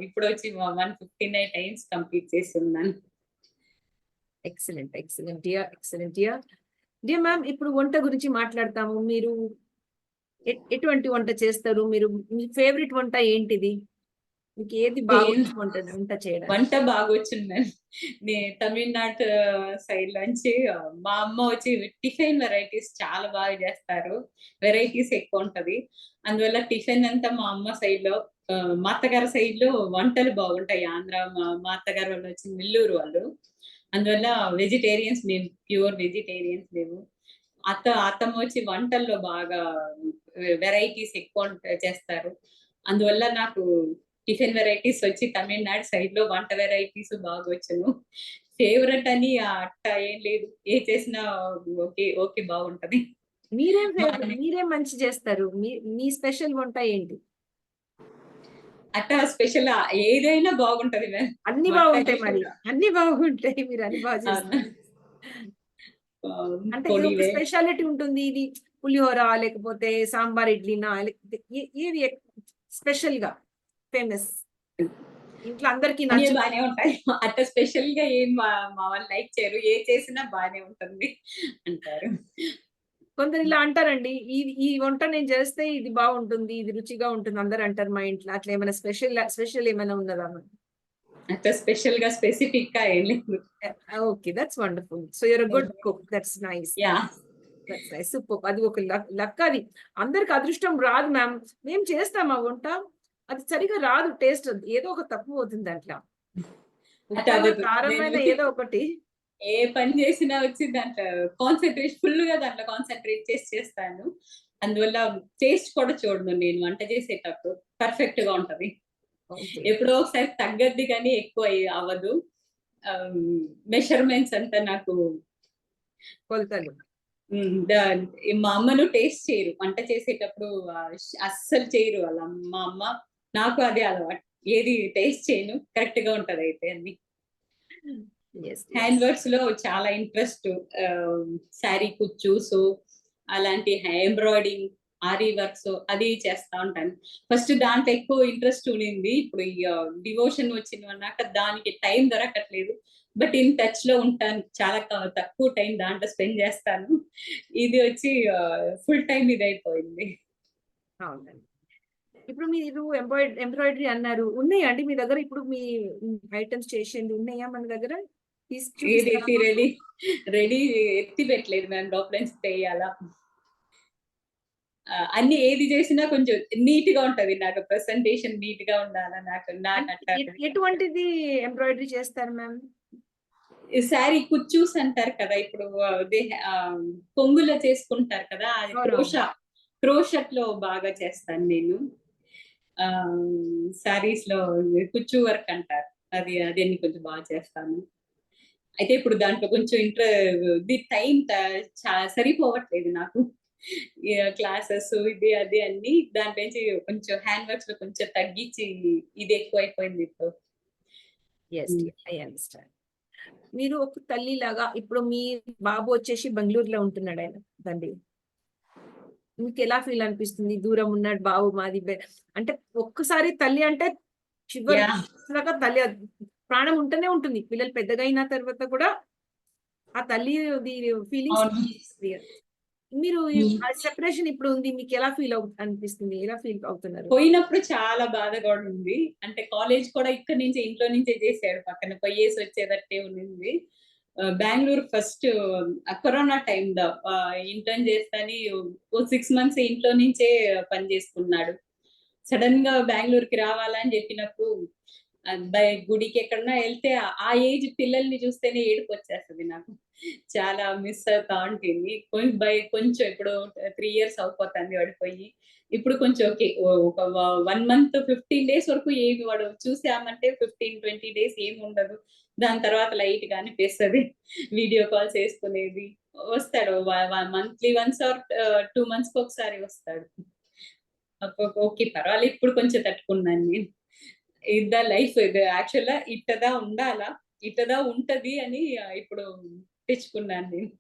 ఇప్పుడు వచ్చి 159 times కంప్లీట్ చేస్తున్నాను. Excellent dear ma'am. ఇప్పుడు వంట గురించి మాట్లాడతాము. మీరు ఎటువంటి వంట చేస్తారు? మీ ఫేవరెట్ వంట ఏంటిది? మీకు ఏది బాగా వంట చేయడం? వంట బాగా వచ్చింది. తమిళనాడు సైడ్ నుంచి మా అమ్మ వచ్చి టిఫిన్ వెరైటీస్ చాలా బాగా చేస్తారు. వెరైటీస్ ఎక్కువ ఉంటది. అందువల్ల టిఫిన్ అంతా మా అమ్మ సైడ్ లో, మా అత్తగారి సైడ్ లో వంటలు బాగుంటాయి. ఆంధ్ర మా అత్తగారు వాళ్ళు వచ్చి నెల్లూరు వాళ్ళు. అందువల్ల వెజిటేరియన్స్, మేము ప్యూర్ వెజిటేరియన్స్ మేము. అత్తమ్మ వచ్చి వంటల్లో బాగా వెరైటీస్ ఎక్కువ చేస్తారు. అందువల్ల నాకు టిఫిన్ వెరైటీస్ వచ్చి తమిళనాడు సైడ్ లో వంట వెరైటీస్ బాగా వచ్చును. ఫేవరెట్ అని అట్ట ఏం లేదు, ఏ చేసినా ఓకే ఓకే బాగుంటది. మీరేం మంచి చేస్తారు? మీ స్పెషల్ వంట ఏంటి? అట్ట స్పెషల్ ఏదైనా బాగుంటది. అన్ని బాగుంటాయి. మరి అన్ని బాగుంటాయి, మీరు అన్ని బాగా చేస్తారు. అంటే స్పెషాలిటీ ఉంటుంది, ఇది పులిహోర లేకపోతే సాంబార్ ఇడ్లీనా, లేకపోతే ఏది స్పెషల్ గా ఫేమస్ ఇంట్లో అందరికి బానే ఉంటాయి. అట్లా స్పెషల్ గా ఏం మా వాళ్ళు లైక్ చేయరు, ఏ చేసినా బానే ఉంటుంది అంటారు. కొందరు ఇలా అంటారండి, ఈ వంట నేను చేస్తే ఇది బాగుంటుంది, ఇది రుచిగా ఉంటుంది అందరు అంటారు మా ఇంట్లో. అట్లా ఏమైనా స్పెషల్ ఏమైనా ఉన్నదా? అట్లా స్పెషల్ గా స్పెసిఫిక్ గా ఏం లేదు. Okay, that's wonderful. So you're a good cook. That's nice. That's nice. Super. అది ఒక లక్. అది అందరికి అదృష్టం రాదు మ్యామ్. మేము చేస్తాం ఆ వంట, అది సరిగా రాదు, టేస్ట్ ఏదో ఒక తప్పు అవుతుంది దాంట్లో, కారమైన ఏదో ఒకటి. ఏ పని చేసినా వచ్చి దాంట్లో ఫుల్ గా దాంట్లో కాన్సన్ట్రేట్ చేస్తాను. అందువల్ల టేస్ట్ కూడా చూడను నేను వంట చేసేటప్పుడు, పర్ఫెక్ట్ గా ఉంటది. ఎప్పుడో ఒకసారి తగ్గద్ది కానీ ఎక్కువ అవ్వదు. మెషర్మెంట్స్ అంతా నాకు కొలతలు మా అమ్మను టేస్ట్ చేయరు, వంట చేసేటప్పుడు అస్సలు చేయరు వాళ్ళ మా అమ్మ. నాకు అదే అలవాటు, ఏది టేస్ట్ చేయను, కరెక్ట్ గా ఉంటది అయితే అన్ని. హ్యాండ్ వర్క్స్ లో చాలా ఇంట్రెస్ట్, శారీ కుచ్చూస్ అలాంటి ఎంబ్రాయిడింగ్, ఆరీ వర్క్స్ అది చేస్తా ఉంటాను. ఫస్ట్ దాంట్లో ఎక్కువ ఇంట్రెస్ట్ ఉండింది. ఇప్పుడు డివోషన్ వచ్చినాక దానికి టైం దొరకట్లేదు. బట్ ఇన్ టచ్ లో ఉంటాను, చాలా తక్కువ టైం దాంట్లో స్పెండ్ చేస్తాను. ఇది వచ్చి ఫుల్ టైం ఇది అయిపోయింది. ఇప్పుడు మీరు ఎంబ్రాయిడరీ అన్నారు. ఉన్నాయా అండి మీ దగ్గర? ఇప్పుడు మీ ఐటెమ్స్ చేసింది ఉన్నాయా మన దగ్గర? తీసి చూపిస్తారా ఏది మాకు? రెడీ ఎత్తి పెట్టలేదు మ్యామ్. లోపల నుంచి తెయ్యాలా. అన్ని ఏది చేసినా కొంచెం నీట్ గా ఉంటది. నాకు ప్రెజెంటేషన్ నీట్ గా ఉండాలా. నాకు అంటే అట్లాంటిది కావాలి. ఎటువంటిది ఎంబ్రాయిడరీ చేస్తారు మ్యామ్? ఈ శారీ కుచ్చూస్ అంటారు కదా! ఇప్పుడు అదే కొంగులో చేసుకుంటారు కదా! అది అవునవును. క్రోషెట్ లో బాగా చేస్తాను నేను. శారీస్ లో కుచ్చు వర్క్ అంటారు. అది అన్ని కొంచెం బాగా చేస్తాను. అయితే ఇప్పుడు దాంట్లో కొంచెం ది టైం సరిపోవట్లేదు నాకు. క్లాసెస్ ఇది అది అన్ని దాంట్లో నుంచి కొంచెం హ్యాండ్ వర్క్స్ లో కొంచెం తగ్గించి ఇది ఎక్కువైపోయింది ఇప్పుడు. యెస్. I understand. మీరు ఒక తల్లిలాగా ఇప్పుడు మీ బాబు వచ్చేసి బెంగుళూరులో ఉంటున్నాడు ఆయన తండ్రి. మీకెలా ఫీల్ అనిపిస్తుంది? దూరం ఉన్నాడు బాబు మాది అంటే ఒక్కసారి తల్లి అంటే చివరి యాహ్! దాకా తల్లి ప్రాణం ఉంటూనే ఉంటుంది. పిల్లలు పెద్దగా అయిన తర్వాత కూడా ఆ తల్లిది ఫీలింగ్స్ అవును. మీరు హ్మ్. ఆ సెపరేషన్ ఇప్పుడు ఉంది. మీకెలా ఫీల్ అనిపిస్తుంది? ఎలా ఫీల్ అవుతున్నారు? పోయినప్పుడు చాలా బాధ కూడా ఉంది. అంటే కాలేజ్ కూడా ఇక్కడి నుంచే ఇంట్లో నుంచే చేశాడు. పక్కన పోయేసి వచ్చేటట్టే ఉండింది. బెంగుళూరు ఫస్ట్ కరోనా టైమ్‌లో ఇంటర్న్ చేస్తని ఓ 6 మంత్స్ ఇంట్లో నుంచే పని చేసుకున్నాడు. సడెన్‌గా బెంగుళూరుకి రావాలని చెప్పినప్పుడు గుడికి ఎక్కడన్నా ఎళ్తే ఆ ఏజ్ పిల్లల్ని చూస్తేనే ఏడుపొచ్చేస్తది నాకు. చాలా మిస్ అవుతా ఉంటుంది. కొంచెం ఇప్పుడు 3 ఇయర్స్ అవ్వపోతుంది వాడు పోయి. ఇప్పుడు కొంచెం ఓకే. ఒక 1 మంత్ 15 డేస్ వరకు ఏమి వాడు చూసామంటే 15, 20 డేస్ ఏముండదు. దాని తర్వాత లైట్‌గా అనిపిస్తది. వీడియో కాల్స్ చేసుకునేది. వస్తాడు. మంత్లీ వన్స్ ఆర్ 2 మంత్స్‌కి ఒకసారి వస్తాడు. ఓకే. పర్వాలేదు ఇప్పుడు కొంచెం తట్టుకున్నాను నేను. ఇదా లైఫ్ ఇది యాక్చువల్‌గా ఇట్టదా ఉండాలా? ఇట్టదా ఉంటది అని ఇప్పుడు తెచ్చుకున్నాను నేను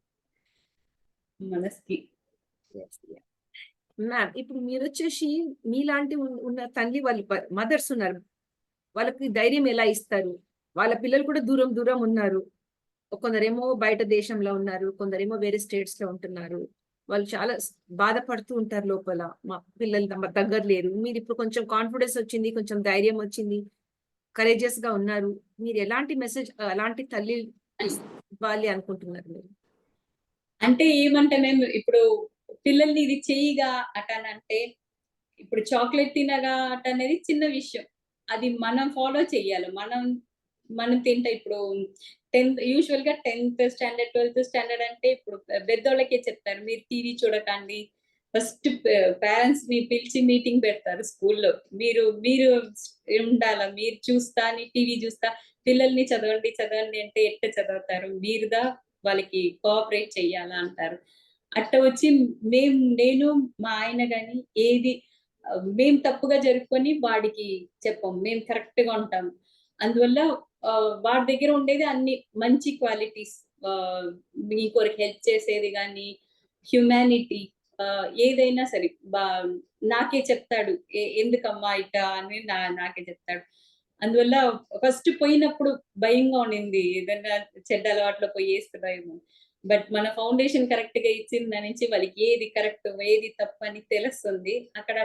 మనసుకి. యెస్. మ్యామ్ ఇప్పుడు మీరొచ్చేసి మీలాంటి ఉన్న తల్లి వాళ్ళు మదర్స్ ఉన్నారు. వాళ్ళకి ధైర్యం ఎలా ఇస్తారు? వాళ్ళ పిల్లలు కూడా దూరం దూరం ఉన్నారు. కొందరేమో బయట దేశంలో ఉన్నారు. కొందరేమో వేరే స్టేట్స్‌లో ఉంటున్నారు. వాళ్ళు చాలా బాధపడుతూ ఉంటారు లోపల. మా పిల్లలు దగ్గర లేరు. మీరిప్పుడు కొంచెం కాన్ఫిడెన్స్ వచ్చింది. కొంచెం ధైర్యం వచ్చింది. కరేజియస్‌గా ఉన్నారు. మీరు ఎలాంటి మెసేజ్ అలాంటి తల్లి ఇవ్వాలి అనుకుంటున్నారు మీరు? అంటే ఏమంటే మేము ఇప్పుడు పిల్లల్ని ఇది చెయ్యిగా అటనంటే ఇప్పుడు చాక్లెట్ తినగా అటనేది చిన్న విషయం. అది మనం ఫాలో చెయ్యాలి. మనం మనం తింటే ఇప్పుడు 10థ్ స్టాండర్డ్, 12థ్ స్టాండర్డ్ అంటే ఇప్పుడు పెద్దోళ్ళకే చెప్తారు. మీరు టీవీ చూడకండి. ఫస్ట్ పేరెంట్స్‌ని పిలిచి మీటింగ్ పెడతారు స్కూల్‌లో. మీరు మీరు ఉండాలా. మీరు చూస్తా అని టీవీ చూస్తా పిల్లల్ని చదవండి, చదవండి అంటే ఎట్ట చదువుతారు? మీరుదా వాళ్ళకి కోఆపరేట్ చెయ్యాలా అంటారు. అట్ట వచ్చి నేను మా ఆయన గాని ఏది మేము తప్పుగా జరుపుకొని వాడికి చెప్పం. మేము కరెక్ట్‌గా ఉంటాం. అందువల్ల వాడి దగ్గర ఉండేది అన్ని మంచి క్వాలిటీస్. ఆహ్, ఇంకొకరికి హెల్ప్ చేసేది గాని, హ్యుమానిటీ ఏదైనా సరే నాకే చెప్తాడు. ఎందుకమ్మా ఇట్టా అని నాకే చెప్తాడు. అందువల్ల ఫస్ట్ పోయినప్పుడు భయంగా ఉండింది. ఏదన్నా చెడ్డ అలవాట్లో పోయేస్తదేమో. బట్ మన ఫౌండేషన్ కరెక్ట్‌గా ఇచ్చిన దాని నుంచి వాళ్ళకి ఏది కరెక్ట్, ఏది తప్పని తెలుస్తుంది. అక్కడ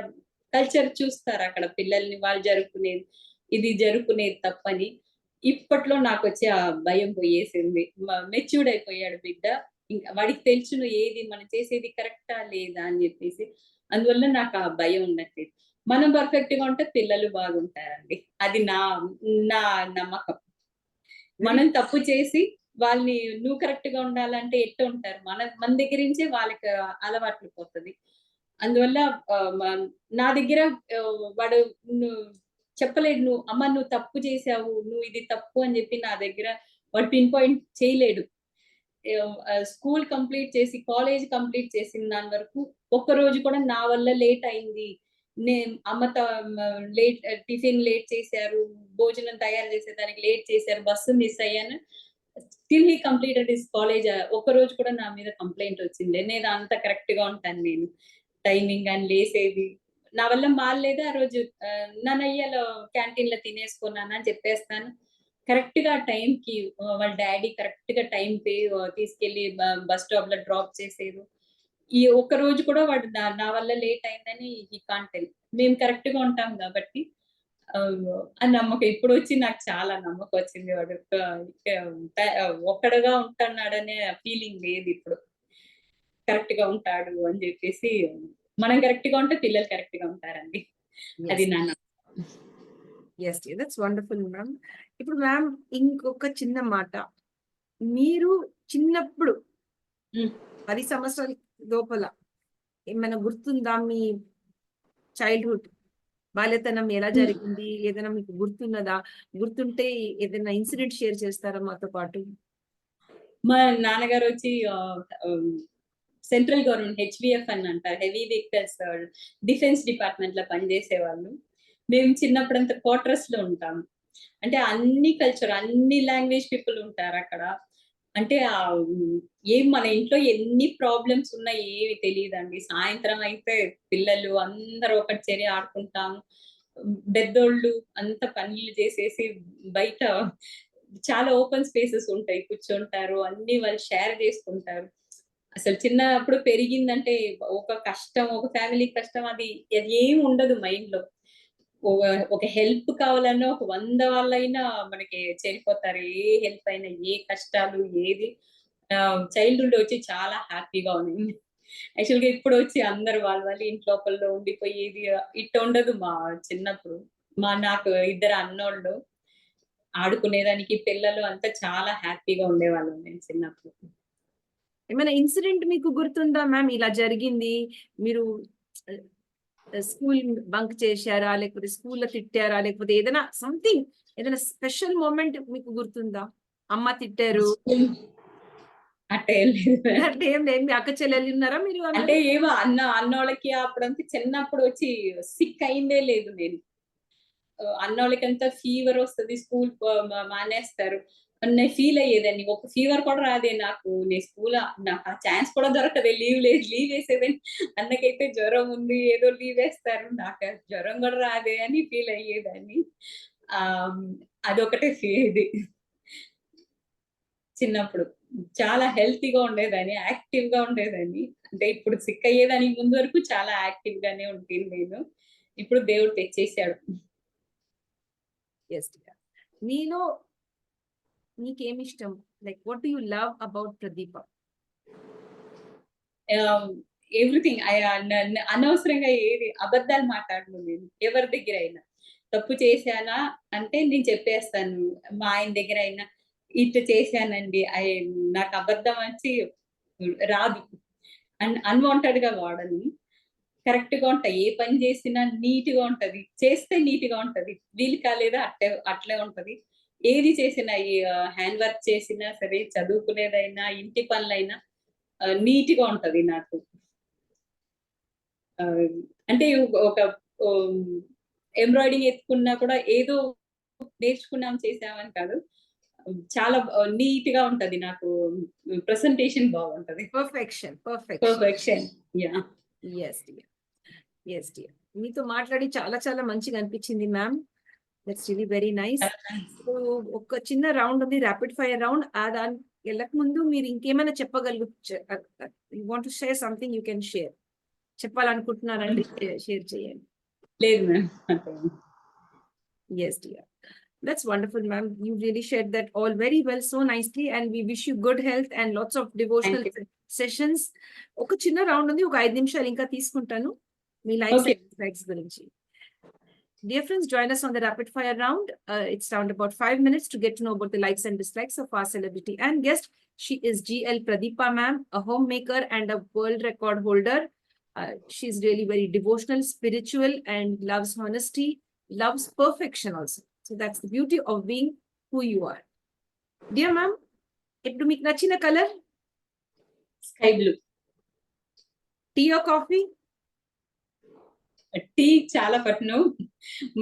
కల్చర్ చూస్తారక్కడ పిల్లల్ని వాళ్ళు జరుపుకునేది. ఇది జరుపుకునేది తప్పని. ఇప్పట్లో నాకొచ్చే ఆ భయం పోయేసింది. మెచ్యూర్డ్ అయిపోయాడు బిడ్డ. ఇంకా వాడికి తెలుసును ఏది మనం చేసేది కరెక్టా లేదా అని జెప్పేసి. అందువల్ల నాకు ఆ భయం ఉండట్లేదు. మనం పర్ఫెక్ట్‌గా ఉంటే పిల్లలు బాగుంటారండి. అది నా నమ్మకం. వెరీ మనం తప్పు చేసి వాళ్ళని నువ్వు కరెక్ట్‌గా ఉండాలంటే ఎట్టుంటారు? మన దగ్గర నుంచే వాళ్ళకి అలవాట్లు పోతది. అందువల్ల ఆహ్, మ నా దగ్గర వాడు ను చెప్పలేడు. అమ్మ నువ్వు తప్పు చేశావు. నువ్వు ఇది తప్పు అని చెప్పి నా దగ్గర వాడు పిన్ పాయింట్ చేయలేడు. స్కూల్ కంప్లీట్ చేసి, కాలేజ్ కంప్లీట్ చేసిన దాని వరకు ఒక్కరోజు కూడా నా వల్ల లేట్ అయింది. అమ్మ లేట్ టిఫిన్ లేట్ చేశారు. భోజనం తయారు చేసేదానికి లేట్ చేశారు. బస్సు మిస్ అయ్యాను. స్టిల్ హి కంప్లీటెడ్ హిస్ కాలేజ్. ఒక్కరోజు కూడా నా మీద కంప్లెయింట్ వచ్చింది. నేను అంత కరెక్ట్‌గా ఉంటాను నేను. టైమింగ్ అని లేసేది. నా వల్ల మాల్లేదు ఆ రోజు. నానయ్యలో క్యాంటీన్‌లో తినేసుకున్నాను అని చెప్పేస్తాను. కరెక్ట్‌గా టైంకి వాళ్ళ డ్యాడీ కరెక్ట్‌గా టైంకి తీసుకెళ్ళి బస్ స్టాప్‌లో డ్రాప్ చేసేది. ఈ ఒక్క రోజు కూడా వాడు నా నా వల్ల లేట్ అయిందని హి కాంట్ టెల్. మేము కరెక్ట్ గా ఉంటాం కాబట్టి ఆ నమ్మకం ఇప్పుడు వచ్చి నాకు చాలా నమ్మకం వచ్చింది. వాడు ఒక్కడుగా ఉంటున్నాడనే ఫీలింగ్ లేదు ఇప్పుడు. కరెక్ట్ గా ఉంటాడు అని చెప్పేసి మనం కరెక్ట్ గా ఉంటే పిల్లలు కరెక్ట్ గా ఉంటారండి. అది నా నమ్మకం. Yes, that's wonderful ma'am. ఇప్పుడు మ్యామ్ ఇంకొక చిన్న మాట, మీరు చిన్నప్పుడు ఉమ్. 10 సంవత్సరాల లోపల ఏమైనా గుర్తుందా మీ చైల్డ్హుడ్, బాల్యతనం ఎలా జరిగింది, ఏదైనా మీకు గుర్తున్నదా? గుర్తుంటే ఏదైనా ఇన్సిడెంట్ షేర్ చేస్తారా మాతో పాటు? మా నాన్నగారు వచ్చి సెంట్రల్ గవర్నమెంట్ హెచ్విఎఫ్ అని అంటారు, హెవీ వెహికల్స్ డిఫెన్స్ డిపార్ట్మెంట్ లో పనిచేసేవాళ్ళు. మేము చిన్నప్పుడంతా క్వార్టర్స్ లో ఉంటాం. అంటే అన్ని కల్చర్, అన్ని లాంగ్వేజ్ పీపుల్ ఉంటారు అక్కడ. అంటే ఏం మన ఇంట్లో ఎన్ని ప్రాబ్లమ్స్ ఉన్నాయి ఏవి తెలియదండి. సాయంత్రం అయితే పిల్లలు అందరూ ఒకటి చేరి ఆడుకుంటాము. పెద్దోళ్ళు అంత పనులు చేసేసి బయట చాలా ఓపెన్ స్పేసెస్ ఉంటాయి, కూర్చుంటారు, అన్ని వాళ్ళు షేర్ చేసుకుంటారు. అసలు చిన్నప్పుడు పెరిగిందంటే ఒక కష్టం, ఒక ఫ్యామిలీ కష్టం, అది ఏం ఉండదు మైండ్ లో. ఒక హెల్ప్ కావాలన్నా ఒక 100 వాళ్ళైనా మనకి చేరిపోతారు. ఏ హెల్ప్ అయినా, ఏ కష్టాలు ఏది. చైల్డ్హుడ్ వచ్చి చాలా హ్యాపీగా ఉంది. యాక్చువల్గా ఇప్పుడు వచ్చి అందరు వాళ్ళ ఇంట్లోపల్లో ఉండిపోయేది ఇట్ట ఉండదు మా చిన్నప్పుడు. నాకు 2 అన్నోళ్ళు, ఆడుకునేదానికి పిల్లలు అంతా చాలా హ్యాపీగా ఉండేవాళ్ళం నేను చిన్నప్పుడు. ఏమైనా ఇన్సిడెంట్ మీకు గుర్తుందా మ్యామ్, ఇలా జరిగింది, మీరు స్కూల్ బంక్ చేశారా, లేకపోతే స్కూల్లో తిట్టారా, లేకపోతే ఏదైనా సంథింగ్, ఏదైనా స్పెషల్ మూమెంట్ మీకు గుర్తుందా? అమ్మ తిట్టారు అట్టే లేదు. అంటే ఏం లేదు, మీ అక్క చెల్లెలు ఉన్నారా మీరు? అంటే ఏమో అన్నోళ్ళకి అప్పుడంతా చిన్నప్పుడు వచ్చి సిక్ అయిందే లేదు నేను. అన్నోళ్ళకంతా ఫీవర్ వస్తుంది, స్కూల్ మానేస్తారు నేను ఫీల్ అయ్యేదాన్ని. ఒక ఫీవర్ కూడా రాదే నాకు. నేను స్కూల్ నాకు ఆ ఛాన్స్ కూడా దొరకదే, లీవ్ వేసేదాన్ని. అన్నకైతే జ్వరం ఉంది, ఏదో లీవ్ వేస్తారు, నాకు జ్వరం కూడా రాదే అని ఫీల్ అయ్యేదాన్ని. అదొకటే ఇది. చిన్నప్పుడు చాలా హెల్తీగా ఉండేదాన్ని, యాక్టివ్ గా ఉండేదాన్ని. అంటే ఇప్పుడు సిక్ అయ్యేదానికి ముందు వరకు చాలా యాక్టివ్ గానే ఉంటుంది నేను. ఇప్పుడు దేవుడు తెచ్చేసాడు. మీలో మీకేమి ఇష్టం? Like what do you love about Pradeepa? Everything. అనవసరంగా ఏది అబద్ధాలు మాట్లాడను నేను ఎవరి దగ్గర అయినా. తప్పు చేశానా అంటే నేను చెప్పేస్తాను. మా ఆయన దగ్గర అయినా ఇట్లా చేశానండి, నాకు అబద్ధం వచ్చి రాదు. అన్వాంటెడ్ గా వాడను. కరెక్ట్ గా ఉంటాయి. ఏ పని చేసినా నీట్ గా ఉంటది, చేస్తే నీట్ గా ఉంటది, వీలు కాలేదా అట్లే ఉంటది. ఏది చేసినా, హ్యాండ్ వర్క్ చేసినా సరే, చదువుకునేదైనా, ఇంటి పనులైనా నీట్ గా ఉంటది నాకు. అంటే ఒక ఎంబ్రాయిడింగ్ ఎత్తుకున్నా కూడా ఏదో నేర్చుకున్నాం చేసామని కాదు, చాలా నీట్ గా ఉంటది నాకు. ప్రెసెంటేషన్ బాగుంటది. పర్ఫెక్షన్. యా. ఎస్ డియర్, మీతో మాట్లాడి చాలా చాలా మంచిగా అనిపించింది ma'am. That's really very nice. So ఒక చిన్న రౌండ్ ఉంది, ర్యాపిడ్ ఫైర్ రౌండ్. దాని వెళ్ళక ముందు మీరు ఇంకేమైనా you want to share something, you can share. చెప్పాలనుకుంటున్నారండి, షేర్ చేయండి. లేదు ma'am. Yes, dear. That's wonderful, ma'am. You really shared that all very well, so nicely, and we wish you good health and lots of devotional sessions. ఒక చిన్న round ఉంది, ఒక 5 నిమిషాలు ఇంకా తీసుకుంటాను మీ లైక్స్ అండ్ డిస్లైక్స్ గురించి. Dear friends, join us on the rapid fire round. It's around about 5 minutes to get to know about the likes and dislikes of our celebrity and guest. She is GL Pradeepa ma'am, a homemaker and a world record holder. She's really very devotional, spiritual, and loves honesty, loves perfection also. So that's the beauty of being who you are. Dear ma'am, ఇప్పుడు మీకు నచ్చిన colour? Sky blue. Tea or coffee? Tea చాలా పట్ను,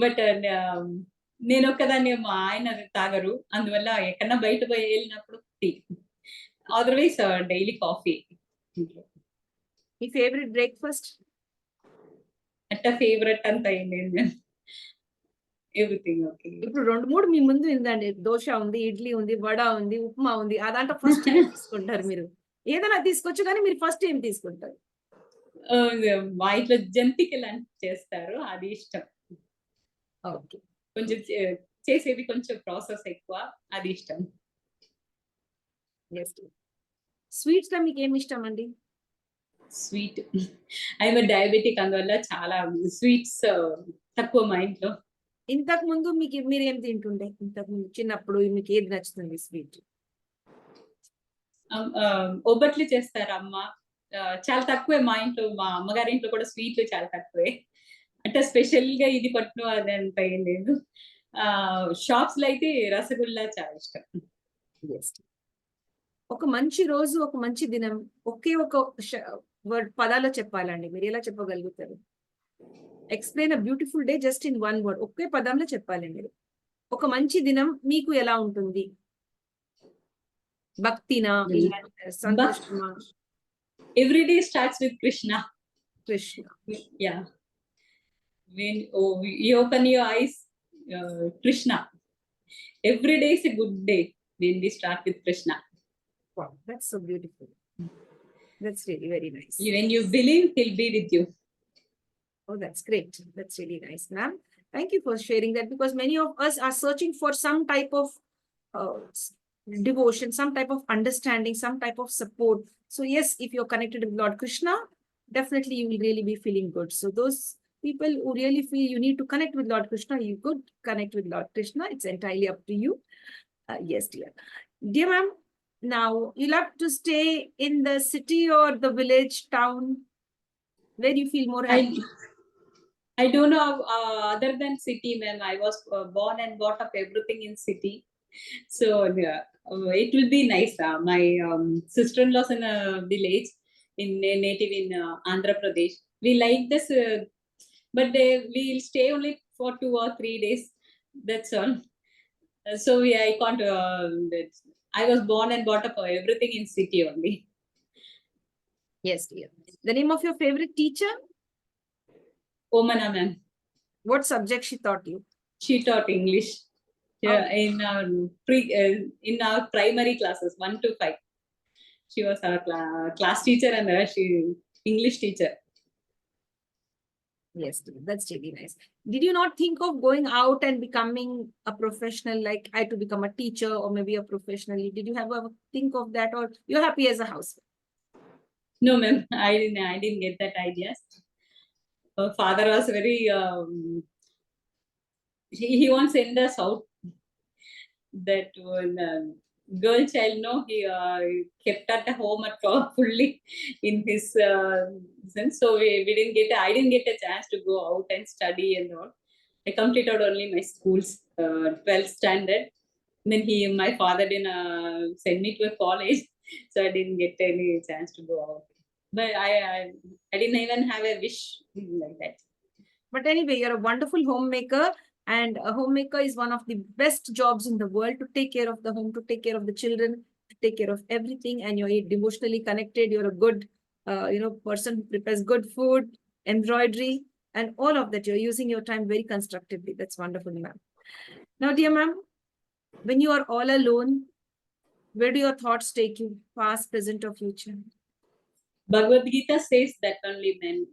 but నేను ఒక్కదాన్ని, మా ఆయన తాగరు, అందువల్ల ఎక్కడన్నా బయట వెళ్ళినప్పుడు టీ. Otherwise daily coffee. మీ ఫేవరెట్ బ్రేక్ఫాస్ట్? అట్లా ఫేవరెట్ అంత ఏం లేదు, ఎవ్రీథింగ్ ఓకే. ఇప్పుడు 2-3 మీ ముందు ఉందండి, దోశ ఉంది, ఇడ్లీ ఉంది, వడ ఉంది, ఉప్మా ఉంది. అదంటే ఫస్ట్ ఏం తీసుకుంటారు మీరు? ఏదైనా తీసుకోవచ్చు, కానీ మీరు ఫస్ట్ ఏం తీసుకుంటారు? మా ఇంట్లో జంతికలు అని చేస్తారు. అది ఇష్టం. ఓకే. కొంచెం చేసేది కొంచెం ప్రాసెస్ ఎక్కువ. అది ఇష్టం. యెస్. స్వీట్స్‌లో మీకేమి ఇష్టమండి? స్వీట్. ఐయామ్ డయాబెటిక్ అందువల్ల చాలా స్వీట్స్ తక్కువ మా ఇంట్లో. ఇంతకుముందు మీరేం తింటుండే? ఇంతకుముందు చిన్నప్పుడు మీకేది నచ్చుతుంది స్వీట్? ఒబ్బట్లు చేస్తారు అమ్మ. చాలా తక్కువే మా ఇంట్లో. మా అమ్మగారి ఇంట్లో కూడా స్వీట్లు చాలా తక్కువే. అంటే స్పెషల్‌గా ఇది పట్టు అదంత ఏం లేదు. షాప్స్‌లో అయితే రసగుల్లా చాలా ఇష్టం. యెస్. ఒక మంచి రోజు, ఒక మంచి దినం ఒకే ఒక పదాల్లో చెప్పాలండి. మీరెలా చెప్పగలుగుతారు? Explain a beautiful day just in one word. ఒకే పదంలో చెప్పాలి మీరు. ఒక మంచి దినం మీకు ఎలా ఉంటుంది? భక్తినా? లేదంటే బట్ సంతోషమా? Every day starts with Krishna. Krishna. Yeah! you open your eyes, Krishna. Every day is a good day when we start with Krishna. Wow, that's so beautiful. That's really very nice. When you believe, he'll be with you. Oh, that's great. That's really nice, ma'am. Thank you for sharing that because many of us are searching for some type of devotion, some type of understanding, some type of support. So, yes, if you're connected with Lord Krishna, definitely you will really be feeling good. So, those people who really feel you need to connect with Lord Krishna, you could connect with Lord Krishna. It's entirely up to you. Yes, dear. Dear ma'am, now you'll have to stay in the city or the village, town, where you feel more happy. I don't know other than city, ma'am. I was born and brought up everything in city. So yeah, it will be nice. My sister-in-law's in a village in native in Andhra Pradesh. We like this, but we'll stay only for 2 or 3 days. That's all. So yeah, I can't. I was born and brought up everything in city only. Yes, dear. The name of your favorite teacher? Omana ma'am. What subject she taught you? She taught English. Yeah, Okay. in our primary classes 1 to 5. She was our class teacher and she English teacher. Yes, dear. That's really nice. Did you not think of going out and becoming a professional, like I to become a teacher or maybe a professional? Did you have a think of that, or you're happy as a housewife? No, ma'am, I didn't get that idea. Her father was very he won't send us out. That when girl child, no, he kept at home at all fully in his sense. So we didn't get. I didn't get a chance to go out and study and all. I completed only my school's 12th standard. Then my father didn't send me to a college, so I didn't get any chance to go out. But I didn't even have a wish like that. But anyway, you're a wonderful homemaker, and a homemaker is one of the best jobs in the world to take care of the home, to take care of the children, to take care of everything. And you're emotionally connected. You're a good, person who prepares good food, embroidery, and all of that. You're using your time very constructively. That's wonderful, ma'am. Now, dear ma'am, when you are all alone, where do your thoughts take you? Past, present, or future? Bhagavad Gita says that only, man.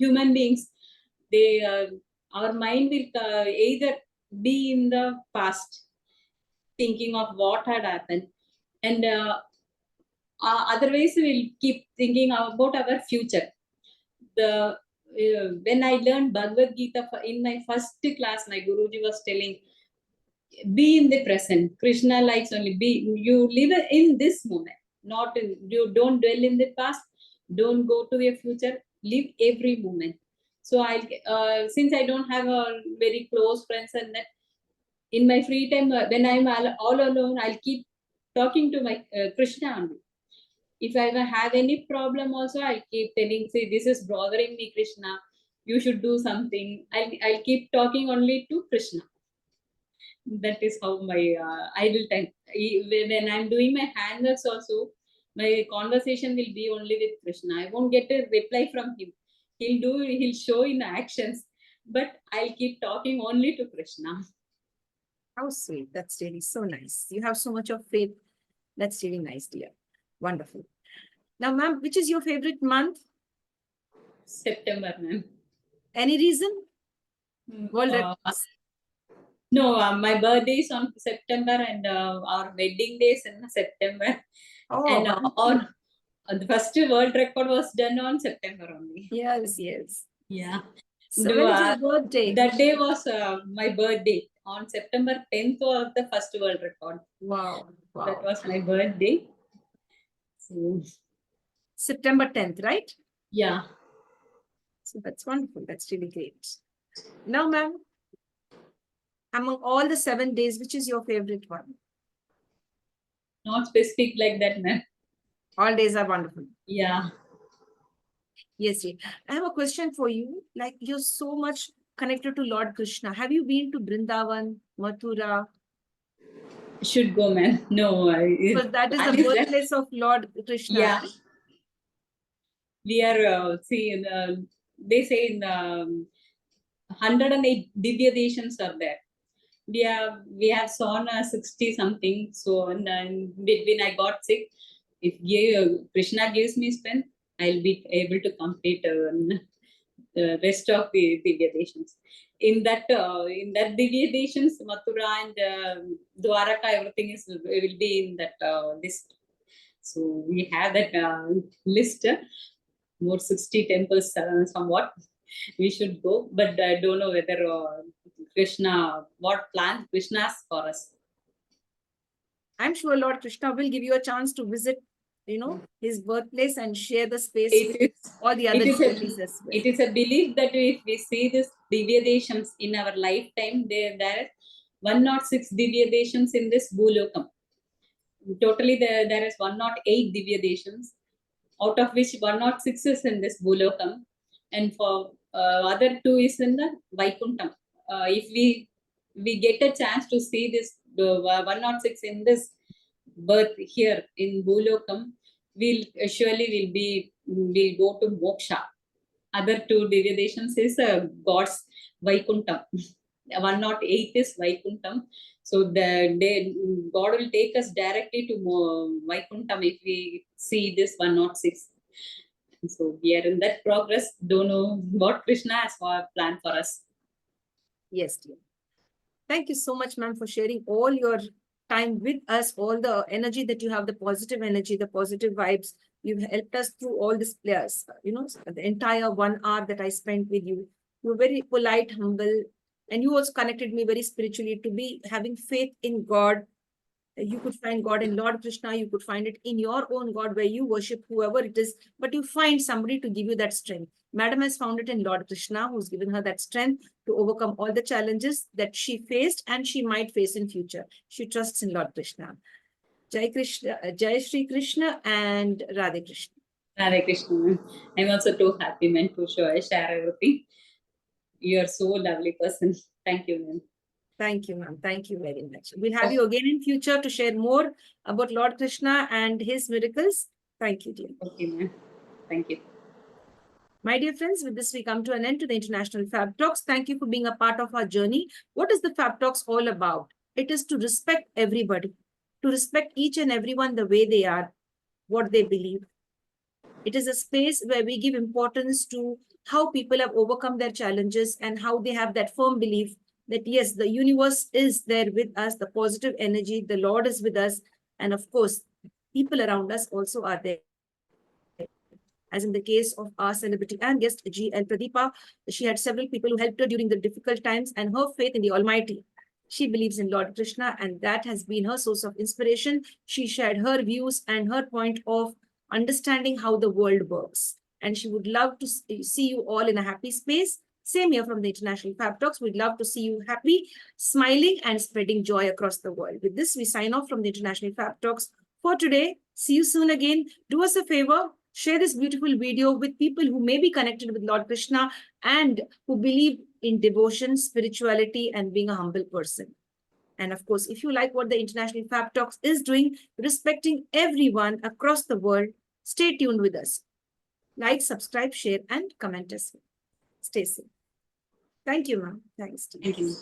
Human beings, they our mind will either be in the past, thinking of what had happened, and otherwise we'll keep thinking about our future. The when I learned Bhagavad Gita in my first class, my Guruji was telling, be in the present. Krishna likes only be. You live in this moment, not in. You don't dwell in the past. Don't go to your future. Live every moment. So I, since I don't have a very close friends and that, in my free time when I'm all alone, I'll keep talking to my Krishna only. If I ever have any problem also, I'll keep telling, say, this is bothering me, Krishna. You should do something. I'll keep talking only to Krishna. That is how my idle time. When I'm doing my handworks also, my conversation will be only with Krishna. I won't get a reply from him. He'll show in actions, but I'll keep talking only to Krishna. How sweet. That's really so nice. You have so much of faith. That's really nice, dear. Wonderful. Now, ma'am, which is your favorite month? September, ma'am. Any reason? World Uh, records. no, my birthday is on September, and our wedding days in September. Oh, And wonderful. the first world record was done on September only. Yes, yes. Yeah. So when is your birthday? That day was my birthday. On September 10th was the first world record. Wow, That wow. was my birthday. So, September 10th, right? yeah. So that's wonderful. That's really great. Now, ma'am, among all the 7 days, which is your favorite one? Not specific like that, ma'am. All days are wonderful. Yeah. Yes, yes. I have a question for you. Like, you're so much connected to Lord Krishna. Have you been to Brindavan, Mathura? Should go, man. No, Because that is the plan is there. birthplace of Lord Krishna. Yeah. We are, they say in 108 Divya Deshans are there. We have sawn 60 something. So, and when I got sick, if Krishna gives me strength, I'll be able to complete the rest of the Divya Deshans. In that Divya Deshans, Mathura and Dwaraka, everything will be in that list. So we have that list. More 60 temples, somewhat. We should go, but I don't know whether what plans Krishna has for us. I'm sure Lord Krishna will give you a chance to visit, his birthplace and share the space It with is, all the it other is devotees a, as well. it is a belief that if we see this Divya Deshams in our lifetime, there are 106 Divya Deshams in this Bhulokam. Totally, there is 108 Divya Deshams, out of which 106 is in this Bhulokam, and for other 2 is in the Vaikuntham. If we get a chance to see this 106 in this birth here in Bhulokam, we'll go to Moksha. Other 2 Divya is God's Vaikuntham. 108 is Vaikuntham. So God will take us directly to Vaikuntham if we see this 106. So we are in that progress. Don't know what Krishna has planned for us. Yes, dear. Thank you so much, ma'am, for sharing all your time with us, all the energy that you have, the positive energy, the positive vibes. You've helped us through all these players, the entire 1 hour that I spent with you. You were very polite, humble, and you also connected me very spiritually to be having faith in God. You could find God in Lord Krishna. You could find it in your own God where you worship whoever it is, but you find somebody to give you that strength. Madam has found it in Lord Krishna, who's given her that strength to overcome all the challenges that she faced and she might face in future. She trusts in Lord Krishna. Jai Krishna, Jai Shri Krishna and Radhe Krishna. Hare Krishna. I'm also too happy, man, to share everything. You are so lovely person. Thank you, man. Thank you, ma'am. Thank you very much. We'll have you again in future to share more about Lord Krishna and his miracles. Thank you, dear. Okay, ma'am. Thank you. My dear friends, with this we come to an end to the International Fab Talks. Thank you for being a part of our journey. What is the Fab Talks all about? It is to respect everybody, to respect each and everyone the way they are, what they believe. It is a space where we give importance to how people have overcome their challenges and how they have that firm belief that yes, the universe is there with us, the positive energy, the Lord is with us, and of course, people around us also are there. As in the case of our celebrity and guest, G.L. Pradeepa, she had several people who helped her during the difficult times, and her faith in the Almighty. She believes in Lord Krishna, and that has been her source of inspiration. She shared her views and her point of understanding how the world works. And she would love to see you all in a happy space. Same here from the International Fab Talks. We'd love to see you happy, smiling, and spreading joy across the world. With this, we sign off from the International Fab Talks for today. See you soon again. Do us a favor. Share this beautiful video with people who may be connected with Lord Krishna and who believe in devotion, spirituality, and being a humble person. And of course, if you like what the International Fab Talks is doing, respecting everyone across the world, stay tuned with us. Like, subscribe, share, and comment us. Stay safe. Thank you, ma'am. Thanks. Thank you.